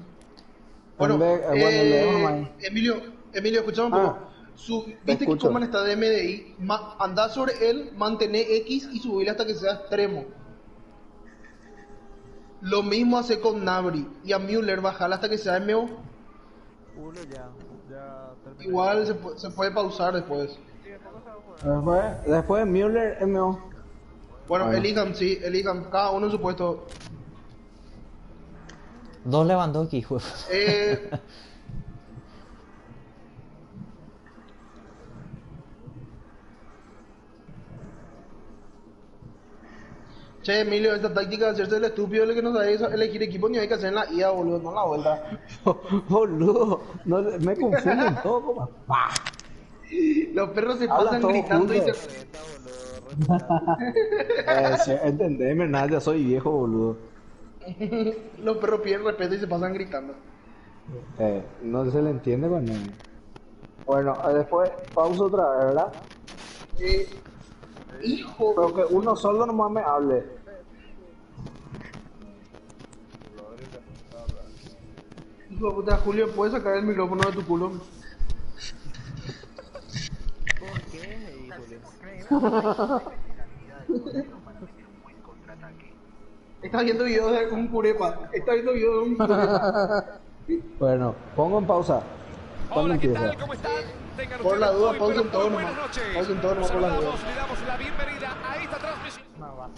Speaker 3: Bueno,
Speaker 1: leemos ahí.
Speaker 3: Emilio, escuchame un poco.
Speaker 1: Ah,
Speaker 3: Viste que
Speaker 1: escucho.
Speaker 3: Coman está de MDI, andá sobre él, mantener X y subirle hasta que sea extremo. Lo mismo hace con Nabri y a Müller bajarla hasta que sea MO.
Speaker 9: Uno ya terminé.
Speaker 3: Igual se puede pausar después.
Speaker 1: Después Müller MO.
Speaker 3: Bueno,
Speaker 1: Bueno.
Speaker 3: elijan, cada uno en su puesto.
Speaker 4: Dos Lewandowski, hijo.
Speaker 3: Eh, Che, Emilio, esta táctica de hacerse el estúpido es lo que no sabéis elegir equipo ni hay que hacer en la IA, boludo, no en la vuelta.
Speaker 1: Boludo, no, me confunden todo. Como...
Speaker 3: Los perros se
Speaker 1: Hablan
Speaker 3: pasan
Speaker 1: todos
Speaker 3: gritando y
Speaker 1: juntos. Sí, entendeme, nada, ya soy viejo, boludo.
Speaker 3: Los perros piden respeto y se pasan gritando.
Speaker 1: No se le entiende con él. Bueno, después pausa otra vez, ¿verdad?
Speaker 3: Hijo,
Speaker 1: Pero que uno solo nomás me hable.
Speaker 3: hijo de puta, Julio, ¿puedes sacar el micrófono de tu culo?
Speaker 2: ¿Por qué? Híjole.
Speaker 3: Estás viendo videos de un curepa. Estás viendo videos de un curepa.
Speaker 1: Bueno, pongo en pausa. ¿Cuándo
Speaker 7: Hola, ¿qué
Speaker 1: empieza?
Speaker 7: tal? ¿Cómo están? Tengan
Speaker 3: Por la
Speaker 7: ustedes
Speaker 3: duda,
Speaker 7: muy,
Speaker 3: pausen
Speaker 7: pero
Speaker 3: todo
Speaker 7: muy
Speaker 3: nomás.
Speaker 7: buenas noches.
Speaker 3: Pausen todo nomás
Speaker 7: Los
Speaker 3: por la
Speaker 7: saludamos,
Speaker 3: duda.
Speaker 7: le damos la bienvenida a esta transmisión.
Speaker 2: No va.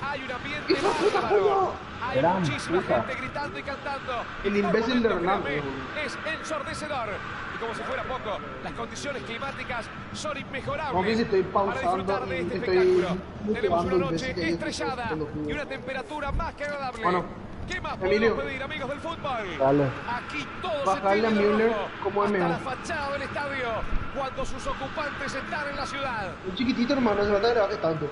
Speaker 7: Hay un ambiente bárbaro. Hay
Speaker 1: Gran
Speaker 7: muchísima
Speaker 1: puta.
Speaker 7: gente gritando y cantando.
Speaker 3: El
Speaker 7: Y por
Speaker 3: imbécil de
Speaker 7: momentos,
Speaker 3: Hernán.
Speaker 7: créame, es ensordecedor. Y como si fuera poco, las condiciones climáticas son inmejorables.
Speaker 3: No sé si estoy
Speaker 7: para
Speaker 3: pausando
Speaker 7: disfrutar de
Speaker 3: y
Speaker 7: este
Speaker 3: estoy
Speaker 7: espectáculo. Tenemos
Speaker 3: motivando
Speaker 7: una
Speaker 3: el
Speaker 7: noche
Speaker 3: imbécil que
Speaker 7: estrellada
Speaker 3: te lo juro.
Speaker 7: y una temperatura más que agradable.
Speaker 3: Bueno,
Speaker 7: ¿Qué más
Speaker 3: Emilio,
Speaker 7: podemos pedir, amigos del fútbol?
Speaker 1: Dale.
Speaker 7: Aquí todo
Speaker 3: Bajarle
Speaker 7: se
Speaker 3: a
Speaker 7: tiñe de
Speaker 3: Müller
Speaker 7: rojo,
Speaker 3: como
Speaker 7: hasta
Speaker 3: MO.
Speaker 7: la fachada del estadio, cuando sus ocupantes están en la ciudad.
Speaker 3: Un chiquitito, hermano, se trata de grabar tanto.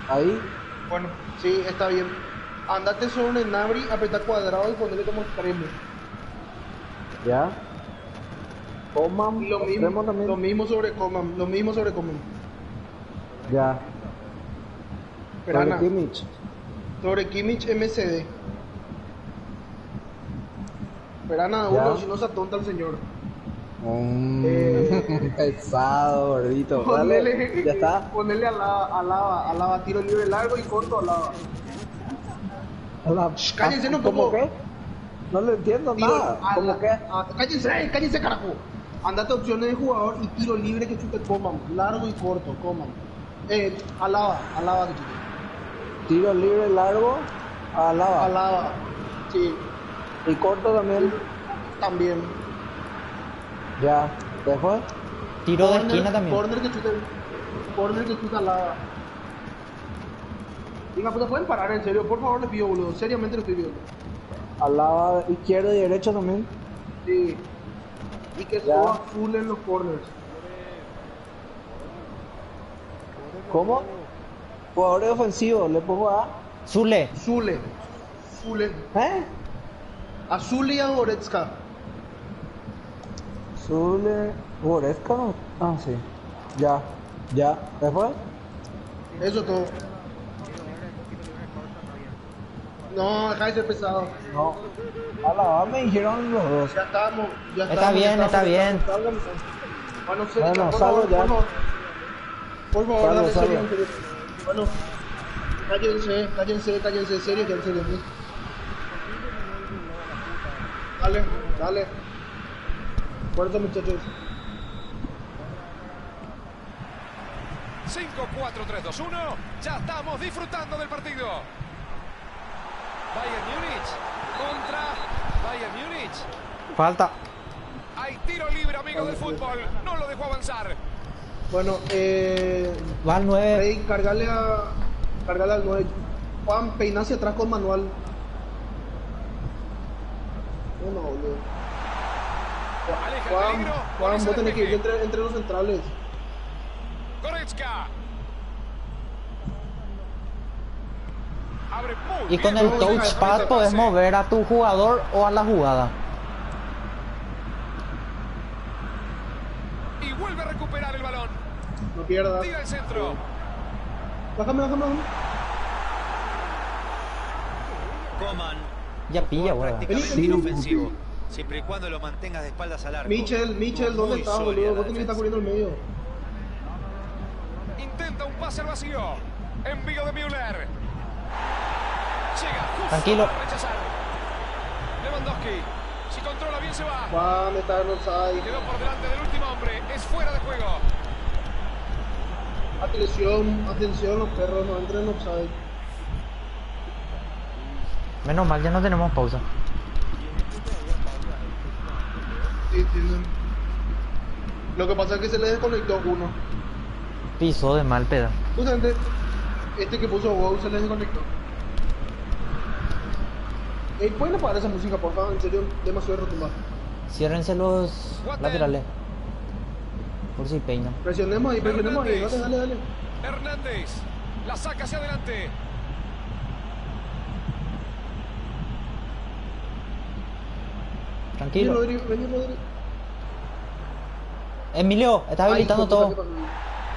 Speaker 1: Ahí,
Speaker 3: Bueno, sí, está bien. Andate sobre el Nabri, apretar cuadrado y ponerle como extremo.
Speaker 1: ya. Coman,
Speaker 3: Y lo
Speaker 1: extremo
Speaker 3: mismo,
Speaker 1: también.
Speaker 3: lo mismo sobre Coman, lo mismo sobre Coman.
Speaker 1: Ya.
Speaker 3: Perana,
Speaker 1: Sobre Kimmich.
Speaker 3: sobre Kimmich MCD. Perana,
Speaker 1: Ya.
Speaker 3: uno, si no se atonta el señor.
Speaker 1: Pesado, gordito. Dale, ya está.
Speaker 3: Ponele alaba, tiro libre largo y corto alaba. Cállense, no,
Speaker 1: ¿Cómo
Speaker 3: como-
Speaker 1: qué? No le entiendo nada. ¿Cómo qué?
Speaker 3: Cállense, carajo. Andate opciones de jugador y tiro libre que chute Coman. Largo y corto, Coman. Alaba que chute.
Speaker 1: Tiro libre largo, alaba.
Speaker 3: Alaba, sí,
Speaker 1: Y corto también.
Speaker 3: también.
Speaker 1: Ya. Después,
Speaker 4: Tiro de esquina también.
Speaker 3: Corner que chute alaba. Venga, puta, pueden parar en serio, por favor les pido, boludo. Seriamente les estoy pidiendo.
Speaker 1: alaba izquierda y derecha también.
Speaker 3: Sí. Y que
Speaker 1: Ya.
Speaker 3: suba full en los corners.
Speaker 1: ¿Cómo? Jugadores ofensivos, le pongo a.
Speaker 4: Zule.
Speaker 3: Zule.
Speaker 1: ¿Eh?
Speaker 3: A Zule y a Goretzka.
Speaker 1: Zule. Goretzka. Ah, sí. Ya. Ya. Después.
Speaker 3: Eso todo. No, deja de ser pesado.
Speaker 1: No. Alaba me dijeron los dos.
Speaker 3: Ya estamos.
Speaker 4: Está bien, está bien.
Speaker 3: Bueno,
Speaker 1: Bueno, salgo ya.
Speaker 3: Por favor,
Speaker 1: Salgo,
Speaker 3: dale,
Speaker 1: salgo.
Speaker 3: serio. Bueno, cállense, serio, serio. Dale. Fuerza, muchachos.
Speaker 7: 5, 4, 3, 2, 1. Ya estamos disfrutando del partido. Bayern Múnich contra Bayern Múnich.
Speaker 4: Falta.
Speaker 7: Hay tiro libre, amigos del fútbol. No lo dejó avanzar.
Speaker 3: Bueno,
Speaker 4: Va al 9.
Speaker 3: Rey, cargale al 9. Juan, peina hacia atrás con manual. No, boludo.
Speaker 7: Aleja el peligro.
Speaker 3: Juan,
Speaker 7: Ese
Speaker 3: vos tenés que ir
Speaker 7: despeje.
Speaker 3: entre los centrales.
Speaker 7: Goretzka. Abre muy
Speaker 4: Y
Speaker 7: bien.
Speaker 4: con el
Speaker 3: Vamos a dejar
Speaker 4: touchpad
Speaker 3: ese
Speaker 4: podés
Speaker 7: pase.
Speaker 4: mover a tu jugador o a la jugada.
Speaker 7: Y vuelve a recuperar el balón.
Speaker 3: No pierdas.
Speaker 7: Tira el centro.
Speaker 3: Bájame.
Speaker 8: Coman.
Speaker 4: Ya pilla, weón.
Speaker 8: Prácticamente
Speaker 3: Vení.
Speaker 8: inofensivo. Siempre y cuando lo mantengas de espaldas al arco.
Speaker 3: Michel, ¿dónde
Speaker 8: Muy
Speaker 3: estás,
Speaker 8: sólida
Speaker 3: boludo?
Speaker 8: la
Speaker 3: Vos tenés que estar
Speaker 8: defensa.
Speaker 3: corriendo al medio.
Speaker 7: Intenta un pase al vacío. Envío de Müller. Llega justo
Speaker 4: Tranquilo.
Speaker 7: para rechazar. Lewandowski. Si controla bien se va.
Speaker 3: Juan, está en offside.
Speaker 7: Quedó por delante del último hombre. Es fuera de juego.
Speaker 3: Atención, los perros no entren en offside.
Speaker 4: Menos mal, ya no tenemos pausa.
Speaker 3: Sí, tienen. Lo que pasa es que se le desconectó uno.
Speaker 4: Piso de mal pedazo.
Speaker 3: Justamente, este que puso WoW se le desconectó. ¿Pueden apagar esa música, por favor? En serio, demasiado retumbada.
Speaker 4: Ciérrense los laterales. Por si peinan.
Speaker 3: Presionemos ahí, dale.
Speaker 7: Hernández. La saca hacia adelante.
Speaker 4: Tranquilo.
Speaker 3: Vení, Rodri.
Speaker 4: Emilio, estás
Speaker 3: Ay,
Speaker 4: habilitando
Speaker 3: hijo de puta,
Speaker 4: todo.
Speaker 3: ¿qué pasó?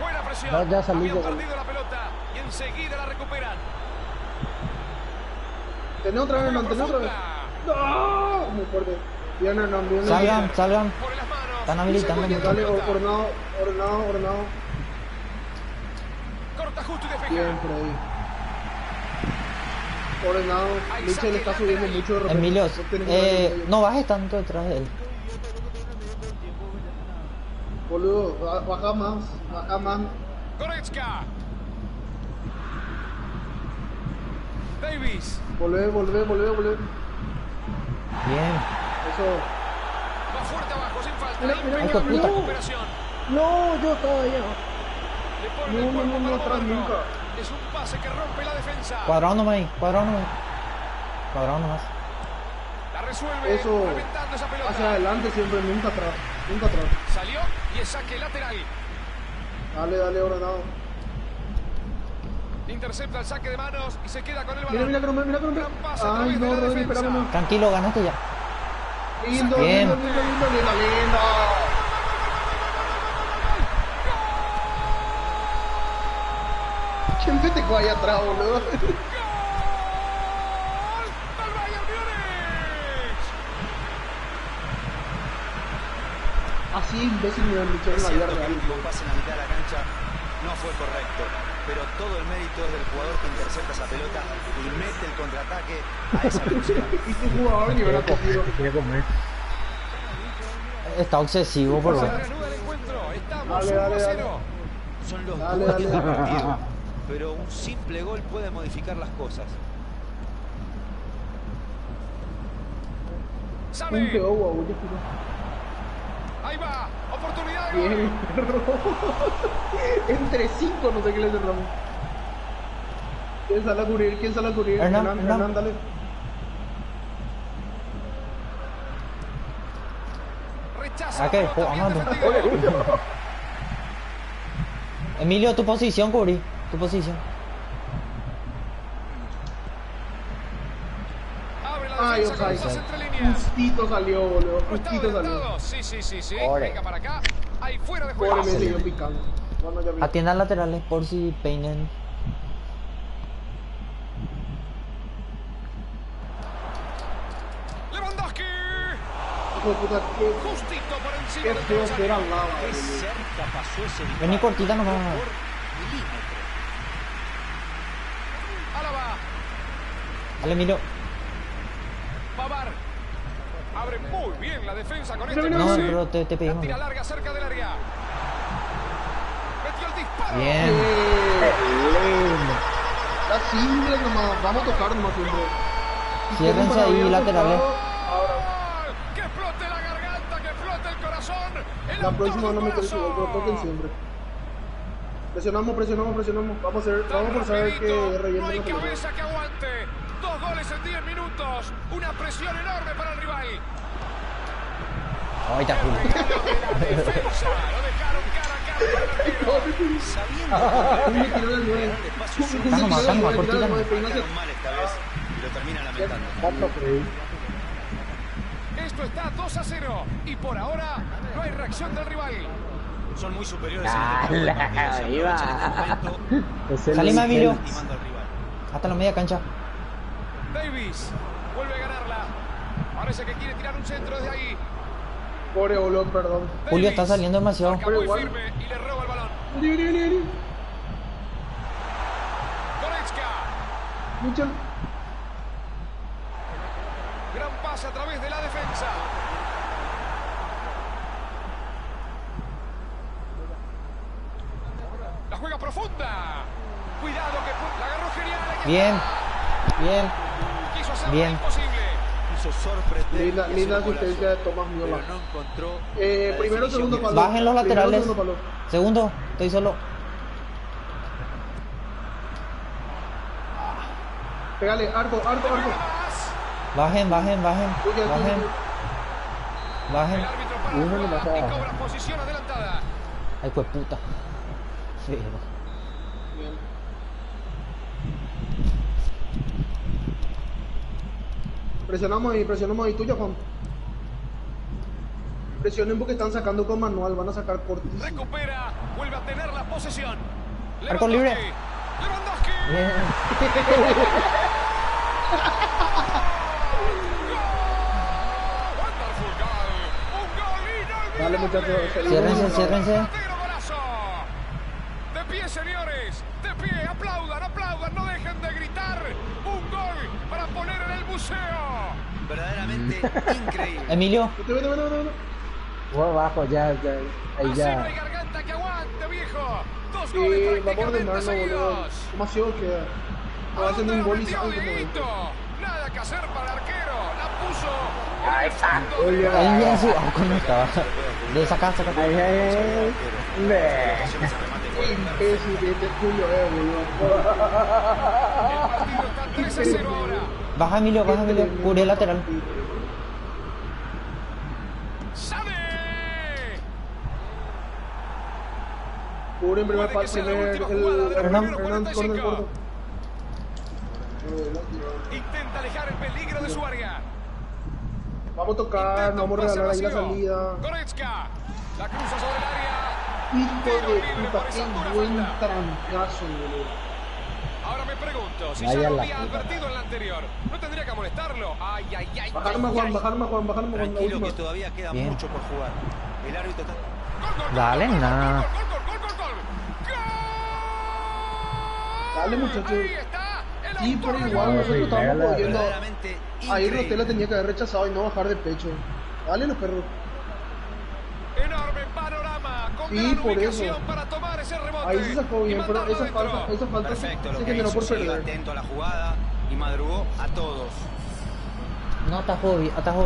Speaker 7: Buena presión.
Speaker 1: Ya salí,
Speaker 7: Habían
Speaker 1: ya salí.
Speaker 7: perdido la pelota y enseguida la recuperan.
Speaker 3: Tenés otra vez, Hernán, tenés otra vez. ¡No! Muy fuerte. Bien, Hernán, bien.
Speaker 4: Salgan.
Speaker 7: Pone las manos.
Speaker 4: Están habilitando
Speaker 7: Y se
Speaker 4: mucho.
Speaker 7: juega
Speaker 3: Dale,
Speaker 7: la pelota.
Speaker 3: ordenado.
Speaker 7: Corta justo y despeja.
Speaker 3: Bien, por ahí. Ordenado. Mitchell está subiendo mucho de repente.
Speaker 4: Emilio,
Speaker 3: No tenés que darle medio.
Speaker 4: no bajes tanto detrás de él.
Speaker 3: Boludo, baja más.
Speaker 7: Goretzka. Davis.
Speaker 3: Volvé.
Speaker 4: Bien.
Speaker 3: Eso.
Speaker 7: Va fuerte abajo, sin falta.
Speaker 3: Mira,
Speaker 7: Impecable
Speaker 4: hijo de puta.
Speaker 7: recuperación.
Speaker 1: No, yo estaba allá.
Speaker 7: Le ponen el cuerpo
Speaker 3: No,
Speaker 7: para
Speaker 3: atrás
Speaker 7: moverlo.
Speaker 3: nunca.
Speaker 7: Es un pase que rompe la defensa.
Speaker 4: Cuadrado nomás ahí. Cuadrado nomás.
Speaker 7: La resuelve
Speaker 3: Eso.
Speaker 7: reventando esa pelota.
Speaker 3: Hacia adelante siempre, nunca atrás.
Speaker 7: Salió y es saque lateral.
Speaker 3: Dale, ordenado.
Speaker 7: Intercepta el saque de manos y se queda con el balón.
Speaker 3: Mira, Cromé.
Speaker 7: Gran pase a
Speaker 3: Ay,
Speaker 7: través de
Speaker 3: no,
Speaker 7: la
Speaker 3: Rodri,
Speaker 7: defensa.
Speaker 3: espérame.
Speaker 4: Tranquilo, ganaste ya.
Speaker 3: Lindo.
Speaker 4: Bien.
Speaker 3: ¿Quién se te fue ahí atrás, boludo?
Speaker 7: ¡Gol! ¡Del Bayern Múnich!
Speaker 3: Así imbécil me han dicho en
Speaker 8: Es
Speaker 3: la vida
Speaker 8: cierto que el
Speaker 3: real.
Speaker 8: último pase en la mitad de la cancha no fue correcto, pero todo el mérito es del jugador que intercepta esa pelota y mete el contraataque a esa velocidad.
Speaker 3: Y tu jugador ni verá cogido.
Speaker 4: Está obsesivo por
Speaker 7: Se
Speaker 4: ver.
Speaker 7: reanuda el encuentro. Estamos
Speaker 3: Dale,
Speaker 7: 1 a 0.
Speaker 8: Son los
Speaker 3: Dale,
Speaker 8: dueños
Speaker 3: dale.
Speaker 8: del partido, pero un simple gol puede modificar las cosas.
Speaker 3: Un
Speaker 7: Sabe.
Speaker 3: peor, guau,
Speaker 7: Ahí va. Oportunidad de gol.
Speaker 3: Bien, perro. Entre 5 no sé qué le cerramos. ¿Quién sale a cubrir?
Speaker 4: Hernán.
Speaker 3: Hernán, dale.
Speaker 7: Rechaza
Speaker 4: ¿A
Speaker 7: la
Speaker 4: qué?
Speaker 7: pelota, bien
Speaker 4: Amando.
Speaker 7: defendido.
Speaker 4: Emilio, tu posición, cubrí. Tu posición.
Speaker 7: Abre la
Speaker 3: Ay,
Speaker 7: defensa con
Speaker 3: offside.
Speaker 7: dos entre líneas.
Speaker 3: Justito salió, boludo.
Speaker 7: No estaba
Speaker 3: Justito salió.
Speaker 7: adelantado. Sí.
Speaker 4: Ore.
Speaker 7: Venga para acá. Ahí fuera de juego.
Speaker 3: Pobre me siguió picando. Bueno, ya vi.
Speaker 4: Atiendan laterales por si peinen.
Speaker 7: Lewandowski.
Speaker 3: Hijo de puta,
Speaker 7: Justito por encima
Speaker 3: qué
Speaker 7: del
Speaker 3: feo que era
Speaker 7: travesaño.
Speaker 3: al lado,
Speaker 8: Qué
Speaker 3: boludo.
Speaker 8: cerca pasó ese disparo.
Speaker 4: Vení cortita nomás.
Speaker 8: Por milímetro.
Speaker 7: Álava.
Speaker 4: Dale, Emilio.
Speaker 7: Pavar. Abre muy bien la defensa con
Speaker 3: Mira,
Speaker 7: este
Speaker 3: mira,
Speaker 4: No,
Speaker 7: pase.
Speaker 4: pero te
Speaker 7: La
Speaker 4: pedimos.
Speaker 7: tira larga cerca del área. Metió el disparo.
Speaker 4: Bien.
Speaker 3: Está simple nomás. Vamos a tocar nomás siempre.
Speaker 4: Ciérrense
Speaker 3: Para
Speaker 4: ahí,
Speaker 3: abrir
Speaker 4: laterales.
Speaker 3: Ahora,
Speaker 7: ¡Gol! ¡Que explote la garganta! ¡Que explote el corazón! ¡El
Speaker 3: la
Speaker 7: autor
Speaker 3: próxima
Speaker 7: del
Speaker 3: no me interesa,
Speaker 7: golazo!
Speaker 3: pero toquen siempre. Presionamos. Vamos a forzar que
Speaker 7: Rapidito,
Speaker 3: rellenen
Speaker 7: no hay
Speaker 3: la pelota.
Speaker 7: cabeza que aguante. 2 goles en 10 minutos. Una presión enorme para el rival.
Speaker 4: Ahí está, Julio.
Speaker 7: Regalo de la defensa. Lo dejaron cara a cara con el arquero.
Speaker 8: Sabiendo
Speaker 3: Me tiró el nueve.
Speaker 8: darle espacio
Speaker 3: Me
Speaker 4: Está nomás,
Speaker 3: tiró el nueve,
Speaker 4: cortita
Speaker 3: tiró el
Speaker 4: nomás.
Speaker 3: nueve, Ignacio.
Speaker 8: marcaron mal esta vez y lo terminan lamentando.
Speaker 7: Esto está 2 a 0. Y por ahora no hay reacción del rival.
Speaker 8: Son muy superiores en el campo de partido, se aprovechan este momento,
Speaker 4: Salí más, Emilio.
Speaker 8: lastimando al rival.
Speaker 4: Hasta la media cancha.
Speaker 7: Davis vuelve a ganarla. Parece que quiere tirar un centro desde ahí.
Speaker 3: Pobre boludo, perdón.
Speaker 4: Julio
Speaker 7: Davis
Speaker 4: está saliendo demasiado.
Speaker 7: marca
Speaker 3: Pero
Speaker 7: muy
Speaker 3: igual.
Speaker 7: firme y le roba el balón.
Speaker 3: Vení.
Speaker 7: Goretzka.
Speaker 3: Mitchell.
Speaker 7: Gran pase a través de la defensa. La juega profunda. Cuidado que la agarró genial.
Speaker 4: Bien.
Speaker 7: Quiso hacer
Speaker 4: Bien.
Speaker 7: lo imposible.
Speaker 8: Quiso sorprender y hacer
Speaker 3: Linda
Speaker 8: un golazo,
Speaker 3: asistencia de Tomás Miola.
Speaker 8: pero no encontró la
Speaker 3: Primero,
Speaker 8: definición
Speaker 3: segundo
Speaker 8: que
Speaker 3: palo.
Speaker 4: Bajen los
Speaker 3: Primero,
Speaker 4: laterales.
Speaker 3: segundo palo.
Speaker 4: Segundo, estoy solo.
Speaker 3: Pégale, arco.
Speaker 7: Más.
Speaker 4: Bajen.
Speaker 3: Tuya.
Speaker 7: El árbitro para la jugada y cobra posición adelantada.
Speaker 4: Ay, pues puta. Sí.
Speaker 3: Bien. Presionamos ahí, tuya, Juan. Presionen porque están sacando con manual, van a sacar cortísimo.
Speaker 7: Recupera, vuelve a tener la posesión.
Speaker 4: Arco libre.
Speaker 7: Lewandowski.
Speaker 4: Bien.
Speaker 7: Wonderful goal. Un gol inolvidable.
Speaker 3: Dale, muchachos,
Speaker 4: Ciérrense, ciérrense.
Speaker 7: Verdadero golazo. De pie, señores. De pie. Aplaudan, aplaudan. No dejen de gritar. Un gol para poner en el museo.
Speaker 8: Verdaderamente increíble.
Speaker 4: Emilio,
Speaker 3: Vete, vete, vete, vete.
Speaker 1: Vos abajo, ya, ahí
Speaker 7: Así no
Speaker 1: ya.
Speaker 7: hay garganta que aguante, viejo. Dos
Speaker 3: Sí,
Speaker 7: goles
Speaker 3: vamos a
Speaker 7: prácticamente
Speaker 3: ordenarlo, boludo.
Speaker 7: seguidos.
Speaker 3: ¿Cómo ha sido que va haciendo un gol y saben cómo es?
Speaker 7: Dieguito. Nada que hacer para el arquero. La puso en el fondo.
Speaker 3: Oye,
Speaker 4: ahí bien sí. Oh, con estaba. De sacar, sacar.
Speaker 1: Ahí,
Speaker 3: qué imbécil este Julio, boludo.
Speaker 7: El partido está 3-0 ahora.
Speaker 4: Baja Emilio, cubre el lateral.
Speaker 7: ¡Sabe!
Speaker 3: Cubre en primer
Speaker 7: Puede que
Speaker 3: paso,
Speaker 7: sea la
Speaker 3: primer,
Speaker 7: última jugada de los
Speaker 3: Hernán,
Speaker 7: primeros
Speaker 3: Hernán,
Speaker 7: 45.
Speaker 3: corner.
Speaker 7: Intenta alejar el peligro de su área.
Speaker 3: Vamos a tocar,
Speaker 7: Intenta
Speaker 3: no vamos a
Speaker 7: un pase
Speaker 3: regalar ahí la
Speaker 7: vacío.
Speaker 3: salida.
Speaker 7: Goretzka. La cruza sobre el área.
Speaker 3: Hijo
Speaker 7: Tiro
Speaker 3: de
Speaker 7: libre
Speaker 3: puta,
Speaker 7: por
Speaker 3: qué
Speaker 7: esa dura
Speaker 3: buen
Speaker 7: falta.
Speaker 3: trancazo, boludo.
Speaker 7: Ahora me pregunto, si
Speaker 1: Vaya
Speaker 7: ya lo
Speaker 1: la
Speaker 7: había
Speaker 1: puta.
Speaker 7: advertido en la anterior, ¿no tendría que amonestarlo? Ay, ay, ay.
Speaker 3: Bajar
Speaker 7: ay,
Speaker 3: más, Juan,
Speaker 7: ay.
Speaker 3: bajar más, Juan, bajar más, Juan, la
Speaker 8: Tranquilo
Speaker 3: última.
Speaker 8: que todavía queda
Speaker 4: Bien.
Speaker 8: mucho por jugar. El árbitro está...
Speaker 7: Gol, gol, gol,
Speaker 4: Dale,
Speaker 7: gol, gol,
Speaker 4: nada.
Speaker 7: gol, gol, gol, gol, gol, gol. ¡Gol!
Speaker 3: Dale, muchacho.
Speaker 7: Ahí está, el
Speaker 3: Sí, pero
Speaker 7: autor del
Speaker 3: igual
Speaker 7: gol.
Speaker 3: nosotros estábamos jodiendo.
Speaker 8: Verdaderamente
Speaker 3: Ahí
Speaker 8: increíble.
Speaker 3: Rotela tenía que haber rechazado y no bajar de pecho. Dale los perros.
Speaker 7: Enorme panorama, con
Speaker 3: Sí,
Speaker 7: gran
Speaker 3: por
Speaker 7: ubicación
Speaker 3: eso.
Speaker 7: para tomar ese rebote.
Speaker 3: Ahí se sacó
Speaker 7: y
Speaker 3: bien, pero
Speaker 7: mandarlo
Speaker 3: esa
Speaker 7: adentro.
Speaker 3: falta
Speaker 8: Perfecto lo
Speaker 3: se
Speaker 8: que
Speaker 3: generó
Speaker 8: hizo,
Speaker 3: por
Speaker 8: se iba
Speaker 3: perder.
Speaker 8: atento a la jugada y madrugó a todos.
Speaker 4: No, atajó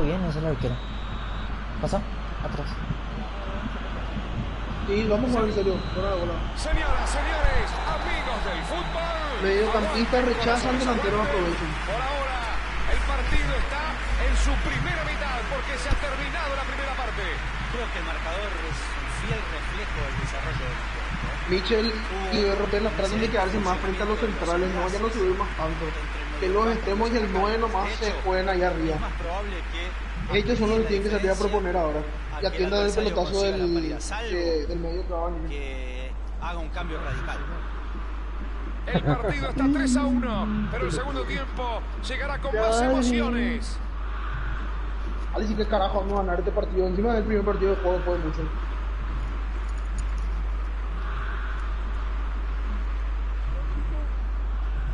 Speaker 4: bien, ese es el arquero. Pasa, atrás.
Speaker 3: Sí, vamos a jugar en serio. Buena la bola.
Speaker 7: Señoras, señores, amigos del fútbol.
Speaker 3: Mediocampistas rechazan, delanteros aprovechan.
Speaker 7: Por ahora, el partido está en su primera mitad porque se ha terminado la primera parte.
Speaker 8: Creo que el marcador es un fiel reflejo del desarrollo del juego.
Speaker 3: Michel y Rotela tratan de quedarse más frente a los centrales, no vayan a subir más tanto. Que los extremos y el 9 nomás se jueguen ahí arriba.
Speaker 8: Es más probable que
Speaker 3: Ellos son los que tienen que salir a proponer ahora. Y
Speaker 8: a que el
Speaker 3: atiendan el
Speaker 8: adversario
Speaker 3: pelotazo
Speaker 8: consiga la
Speaker 3: del
Speaker 8: paridad, salvo
Speaker 3: del medio que va a venir.
Speaker 8: que haga un cambio radical.
Speaker 7: El partido está 3-1, pero el segundo tiempo llegará con más emociones.
Speaker 3: Ale, sí que carajo vamos a ganar este partido. Encima del primer partido de juego fue mucho.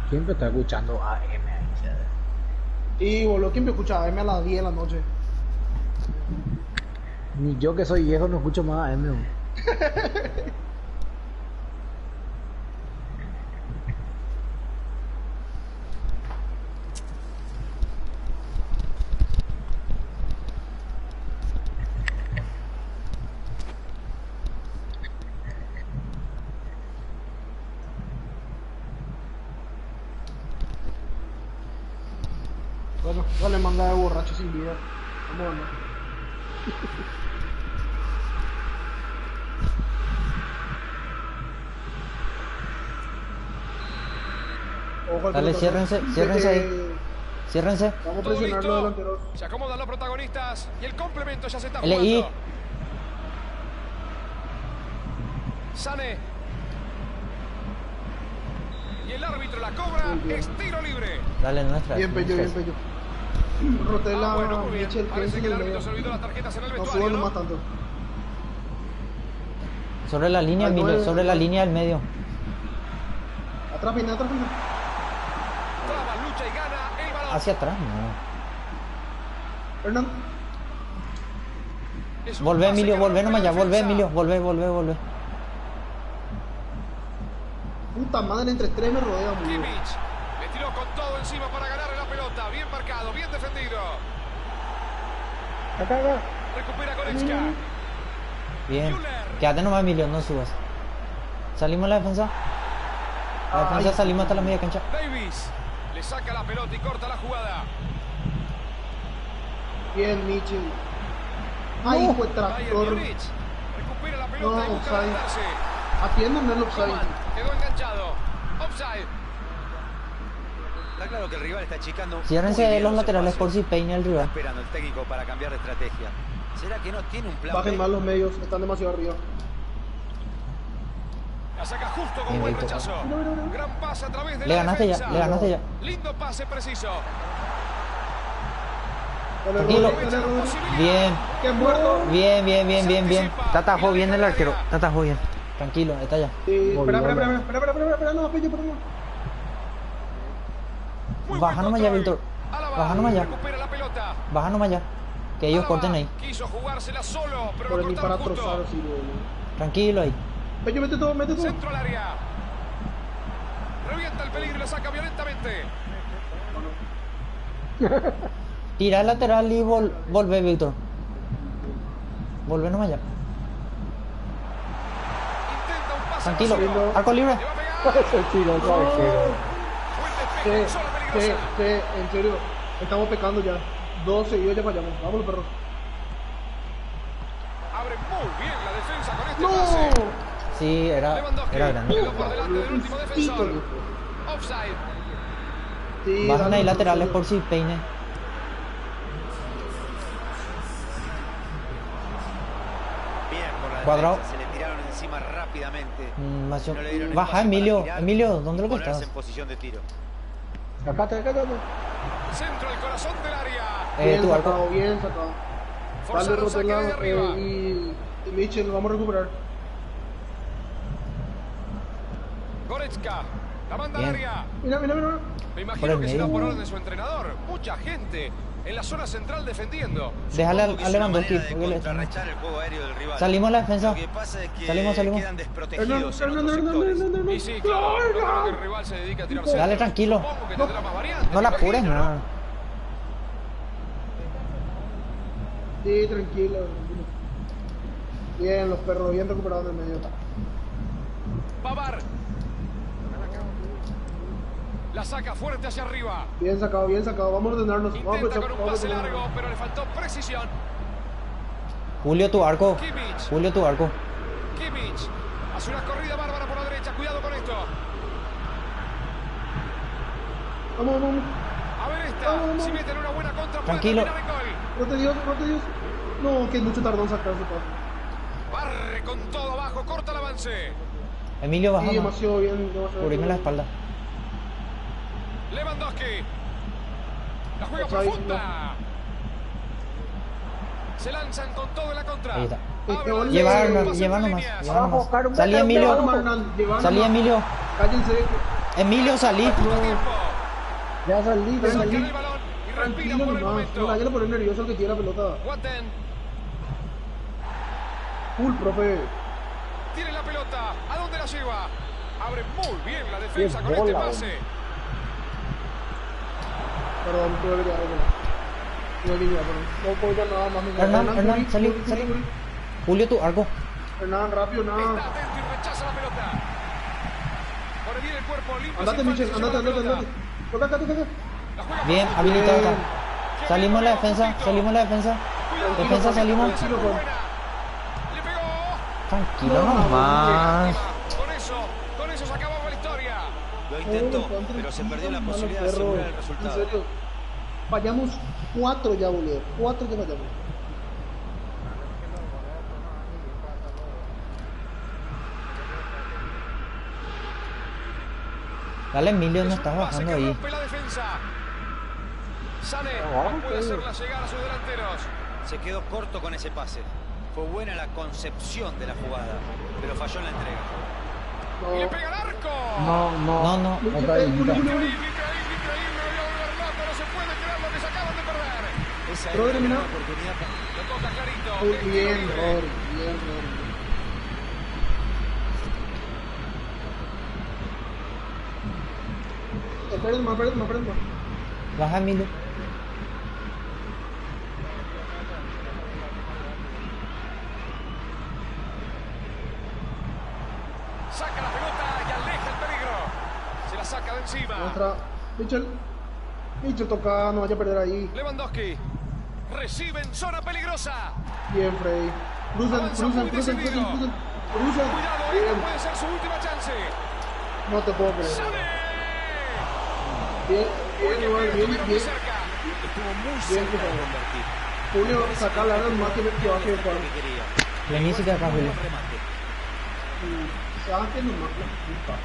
Speaker 1: Siempre está escuchando AM ahí, ¿sabes?
Speaker 3: Y boludo, ¿quién me escucha? AM a las 10 de la noche.
Speaker 1: Ni yo que soy viejo no escucho más AM. ¿No?
Speaker 3: Bueno, dale, manga de borracho sin vida. Vamos a ganar. Ojo al
Speaker 4: Dale,
Speaker 3: pelotazo.
Speaker 4: ciérrense,
Speaker 3: Sé
Speaker 4: ciérrense
Speaker 3: que
Speaker 4: ahí. Ciérrense.
Speaker 3: Vamos a
Speaker 7: Todo
Speaker 3: presionar los
Speaker 7: listo.
Speaker 3: delanteros.
Speaker 7: Se acomodan los protagonistas y el complemento ya se está
Speaker 4: LI.
Speaker 7: jugando. Sané. Y el árbitro la cobra.
Speaker 3: Muy bien.
Speaker 7: Es tiro libre.
Speaker 4: Dale, nuestra.
Speaker 3: Bien, Pello, bien, Pello. Rotela,
Speaker 7: Bueno, muy bien.
Speaker 3: Michel,
Speaker 7: Parece que el árbitro se
Speaker 3: no
Speaker 7: olvidó las tarjetas en el
Speaker 3: suban
Speaker 7: vestuario,
Speaker 3: nomás
Speaker 7: ¿no?
Speaker 3: tanto.
Speaker 4: Sobre la línea,
Speaker 3: Al
Speaker 4: Emilio,
Speaker 3: nueve.
Speaker 4: sobre la línea del medio.
Speaker 3: Atrás viene, atrás viene.
Speaker 7: Traba, lucha y gana el balón.
Speaker 4: Hacia atrás, no.
Speaker 3: Hernán.
Speaker 7: Es un
Speaker 4: Volvé,
Speaker 7: pase
Speaker 4: Emilio,
Speaker 7: que
Speaker 4: volvé
Speaker 7: rompe
Speaker 4: nomás
Speaker 7: la
Speaker 4: ya, volvé,
Speaker 7: defensa.
Speaker 4: Emilio, volvé.
Speaker 3: Puta madre, entre tres me rodea, boludo.
Speaker 7: Kimmich le tiró con todo encima para ganarle la pelota. Bien marcado, bien defendido. Recupera Goretzka.
Speaker 4: Bien. Quédate nomás, Emilio, no subas. Salimos a la defensa. La defensa
Speaker 3: Ay.
Speaker 4: salimos hasta la media cancha.
Speaker 7: Davis le saca la pelota y corta la jugada.
Speaker 3: Bien, Michel. Ay, hijo de
Speaker 7: Bayern
Speaker 3: tractor.
Speaker 7: Múnich recupera la pelota y
Speaker 3: No,
Speaker 7: busca
Speaker 3: offside.
Speaker 7: adelantarse.
Speaker 3: Atiendan el offside.
Speaker 7: Coman quedó enganchado. Offside.
Speaker 8: Está claro que el rival está achicando. muy
Speaker 4: Ciérrense
Speaker 8: bien
Speaker 4: los laterales por
Speaker 8: espacios.
Speaker 4: si peine el rival.
Speaker 8: Está esperando el técnico para cambiar de estrategia. ¿Será que no tiene un plan
Speaker 3: Bajen
Speaker 8: B?
Speaker 3: más los medios, están demasiado arriba.
Speaker 7: La saca justo con
Speaker 4: Bien,
Speaker 7: buen
Speaker 4: Víctor.
Speaker 7: rechazo. Gran pase a través de
Speaker 4: Le
Speaker 7: la
Speaker 4: ganaste ya,
Speaker 7: defensa.
Speaker 4: le ganaste ya.
Speaker 7: Lindo pase preciso.
Speaker 3: Dale,
Speaker 4: Tranquilo.
Speaker 3: Rodri, dale, Rodri.
Speaker 4: Bien,
Speaker 3: ¡Qué muerto!
Speaker 4: bien, bien, bien, bien, bien. Te atajó bien el arquero, te atajó bien. Tranquilo, está ya.
Speaker 3: Sí, espera, no, Pello, espera, no.
Speaker 7: Muy
Speaker 4: Baja
Speaker 7: buen
Speaker 4: nomás ya,
Speaker 7: control.
Speaker 4: Víctor.
Speaker 7: Alaba
Speaker 4: Baja nomás ya.
Speaker 7: recupera la pelota.
Speaker 4: Baja nomás ya. Que ellos
Speaker 7: Alaba
Speaker 4: corten ahí.
Speaker 7: Quiso jugársela solo, pero
Speaker 3: Por
Speaker 7: lo
Speaker 3: aquí para
Speaker 7: cortaron
Speaker 3: trozar
Speaker 7: justo.
Speaker 3: así, boludo.
Speaker 4: Tranquilo ahí.
Speaker 3: Pello, mete todo, mete todo.
Speaker 7: Centro al área. Revienta el peligro y lo saca violentamente.
Speaker 4: Tira el lateral y volvé, Víctor. Volvé nomás ya.
Speaker 7: Intenta un pase
Speaker 4: Tranquilo.
Speaker 7: solo.
Speaker 4: Arco libre.
Speaker 7: Le va a pegar.
Speaker 1: Ese tiro, ¿sabes qué?
Speaker 7: Buen despeje, zona peligrosa.
Speaker 3: En serio, estamos pecando ya. 2 seguidos ya fallamos. Vámonos, perro.
Speaker 7: Abre muy bien la defensa con este
Speaker 3: ¡No!
Speaker 7: pase.
Speaker 4: Sí, era
Speaker 7: Lewandowski
Speaker 4: grande.
Speaker 7: quedó por delante del último defensor.
Speaker 3: Pito,
Speaker 7: Offside.
Speaker 3: sí,
Speaker 4: Bajan
Speaker 3: dale,
Speaker 4: ahí laterales
Speaker 3: en
Speaker 4: por si peine.
Speaker 8: Bien por la
Speaker 4: Cuadrado.
Speaker 8: defensa, se le tiraron encima rápidamente.
Speaker 4: Más
Speaker 8: No le dieron
Speaker 4: Baja,
Speaker 8: espacio
Speaker 4: Emilio.
Speaker 8: para girar
Speaker 4: Emilio, ¿dónde lo
Speaker 8: y
Speaker 4: que
Speaker 8: ponerse
Speaker 4: estás?
Speaker 8: en posición de tiro.
Speaker 1: Acá, acá, acá.
Speaker 7: Centro al corazón del área.
Speaker 3: Bien
Speaker 4: Tu
Speaker 3: sacado,
Speaker 4: arco.
Speaker 3: bien sacado. Dale,
Speaker 7: Forzado saque
Speaker 3: Rotela
Speaker 7: desde arriba.
Speaker 3: y Mitchell, lo vamos a recuperar.
Speaker 7: Goretzka. La manda al
Speaker 4: Bien.
Speaker 7: área.
Speaker 3: Mira.
Speaker 7: Me
Speaker 4: Por
Speaker 7: imagino
Speaker 4: el
Speaker 7: que será
Speaker 4: medio.
Speaker 7: por orden de su entrenador. Mucha gente en la zona central defendiendo.
Speaker 4: Déjale
Speaker 8: Supongo que
Speaker 4: a
Speaker 8: es una
Speaker 4: Lewandowski.
Speaker 8: manera de
Speaker 4: porque le-
Speaker 8: contrarrestar el juego aéreo del rival.
Speaker 4: Salimos la defensa.
Speaker 8: Lo que pasa es que
Speaker 4: Salimos.
Speaker 8: quedan desprotegidos en otros sectores.
Speaker 7: Y sí, claro, no creo que el rival se dedique a tirar centros.
Speaker 4: Dale, tranquilo.
Speaker 7: Supongo que tendrá más variantes.
Speaker 4: No la
Speaker 7: me
Speaker 4: apures,
Speaker 7: imagino,
Speaker 4: nada.
Speaker 3: Sí, tranquilo. Bien, los perros, bien recuperados del medio.
Speaker 7: Pavard. La saca fuerte hacia arriba.
Speaker 3: Bien sacado, vamos a ordenarnos. Vamos a
Speaker 7: Intenta
Speaker 3: aprovechar,
Speaker 7: con un
Speaker 3: vamos a
Speaker 7: pase
Speaker 3: ordenarnos.
Speaker 7: largo, pero le faltó precisión.
Speaker 4: Julio, tu arco.
Speaker 7: Kimmich.
Speaker 4: Julio, tu arco.
Speaker 7: Kimmich. Hace una corrida bárbara por la derecha. Cuidado con esto.
Speaker 3: Vamos.
Speaker 7: A ver esta.
Speaker 3: Vamos.
Speaker 7: Si meten una buena contra, puede
Speaker 4: Tranquilo.
Speaker 7: terminar en gol.
Speaker 3: No te Dios. No, que mucho tardó en sacar su pase.
Speaker 7: Barre con todo abajo. Corta el avance.
Speaker 4: Emilio, baja
Speaker 3: Sí,
Speaker 4: más.
Speaker 3: demasiado bien.
Speaker 4: Cubrime la espalda.
Speaker 7: Lewandowski. La juega
Speaker 3: Offside,
Speaker 7: profunda. Se lanzan con todo en la contra.
Speaker 4: Ahí está.
Speaker 7: Abre la
Speaker 3: Lleva,
Speaker 7: defensa,
Speaker 3: Lleva,
Speaker 7: pase
Speaker 4: Lleva
Speaker 7: entre
Speaker 4: nomás.
Speaker 7: líneas.
Speaker 4: Lleva nomás.
Speaker 1: Carmen,
Speaker 4: Salí,
Speaker 1: Carmen,
Speaker 4: Emilio.
Speaker 3: Llevaron
Speaker 4: Salí,
Speaker 3: más.
Speaker 4: Emilio.
Speaker 3: Cállense.
Speaker 4: Emilio, salí.
Speaker 7: Poco tiempo.
Speaker 1: Ya salí, ya
Speaker 7: Sacan
Speaker 1: salí.
Speaker 7: el balón y respiran
Speaker 3: Tranquilo
Speaker 7: por el
Speaker 3: nomás.
Speaker 7: momento.
Speaker 3: No, ya lo ponen nervioso el que tiene la pelota.
Speaker 7: Watten
Speaker 3: Full, profe.
Speaker 7: tiene la pelota. ¿A dónde la lleva? Abre muy bien la defensa
Speaker 1: Qué
Speaker 7: con este
Speaker 1: bola,
Speaker 7: pase.
Speaker 3: Perdón, tuve que llegar. No línea, perdón. No puedo ya nada más.
Speaker 4: Hernán, salí. Julio, tu arco.
Speaker 3: Hernán, rápido,
Speaker 7: Está
Speaker 3: nada.
Speaker 7: atento y rechaza la pelota. Pone bien el cuerpo limpio.
Speaker 3: Andate,
Speaker 7: sin
Speaker 3: Michel,
Speaker 7: falta, se lleva la pelota.
Speaker 3: andate. Toca.
Speaker 7: La juega
Speaker 4: Bien,
Speaker 7: por
Speaker 4: habilitado
Speaker 7: fuera.
Speaker 4: está. Salimos la defensa. Salimos la defensa.
Speaker 7: Cuidado,
Speaker 4: Defensa, salimos.
Speaker 7: puede ser muy buena. Le pegó.
Speaker 4: Tranquilo nomás.
Speaker 7: Con eso se acababa la historia.
Speaker 8: Lo intentó, pero se perdió la posibilidad de asegurar el
Speaker 3: En
Speaker 8: resultado.
Speaker 3: serio. Fallamos 4 ya, boludo. 4 ya fallamos.
Speaker 4: Dale, Emilio, no
Speaker 7: Es un
Speaker 4: estás
Speaker 7: pase
Speaker 4: bajando
Speaker 7: que
Speaker 4: ahí.
Speaker 7: rompe la defensa. Sané no puede hacerla llegar a sus delanteros.
Speaker 8: Se quedó corto con ese pase. Fue buena la concepción de la jugada, pero falló en la entrega.
Speaker 7: Y le pega al arco.
Speaker 4: No.
Speaker 1: Otra vez,
Speaker 7: Increíble. Voy a volver loco. No se puede creer lo que se acaban de perder.
Speaker 8: Esa
Speaker 3: Rodri,
Speaker 8: era
Speaker 3: mira.
Speaker 8: una oportunidad.
Speaker 7: Lo toca clarito.
Speaker 3: Muy
Speaker 7: Estilo
Speaker 3: bien,
Speaker 7: libre.
Speaker 3: Rodri. Bien, Rodri. Esperen más.
Speaker 4: Baja, Emilio.
Speaker 7: Saca la pelota y aleja el peligro. Se la saca de encima.
Speaker 3: Otra. Mitchell toca, no vaya a perder ahí.
Speaker 7: Lewandowski. Recibe en zona peligrosa.
Speaker 3: Bien, Freddy.
Speaker 7: Avanza muy
Speaker 3: Cruzan.
Speaker 7: decidido. Cuidado, esta
Speaker 3: Bien.
Speaker 7: puede ser su última chance.
Speaker 3: No te puedo creer.
Speaker 7: ¡Sané!
Speaker 3: Bien,
Speaker 7: Porque
Speaker 3: Rodri,
Speaker 7: estuvieron muy
Speaker 3: bien.
Speaker 7: cerca.
Speaker 8: Estuvo muy
Speaker 3: Bien,
Speaker 8: cerca de
Speaker 3: Freddy.
Speaker 8: convertir.
Speaker 3: Julio, saca la arma que va a hacer Juan.
Speaker 8: que quería.
Speaker 4: Vení si te acá, Julio.
Speaker 8: Remate.
Speaker 3: Saque nomás la puta.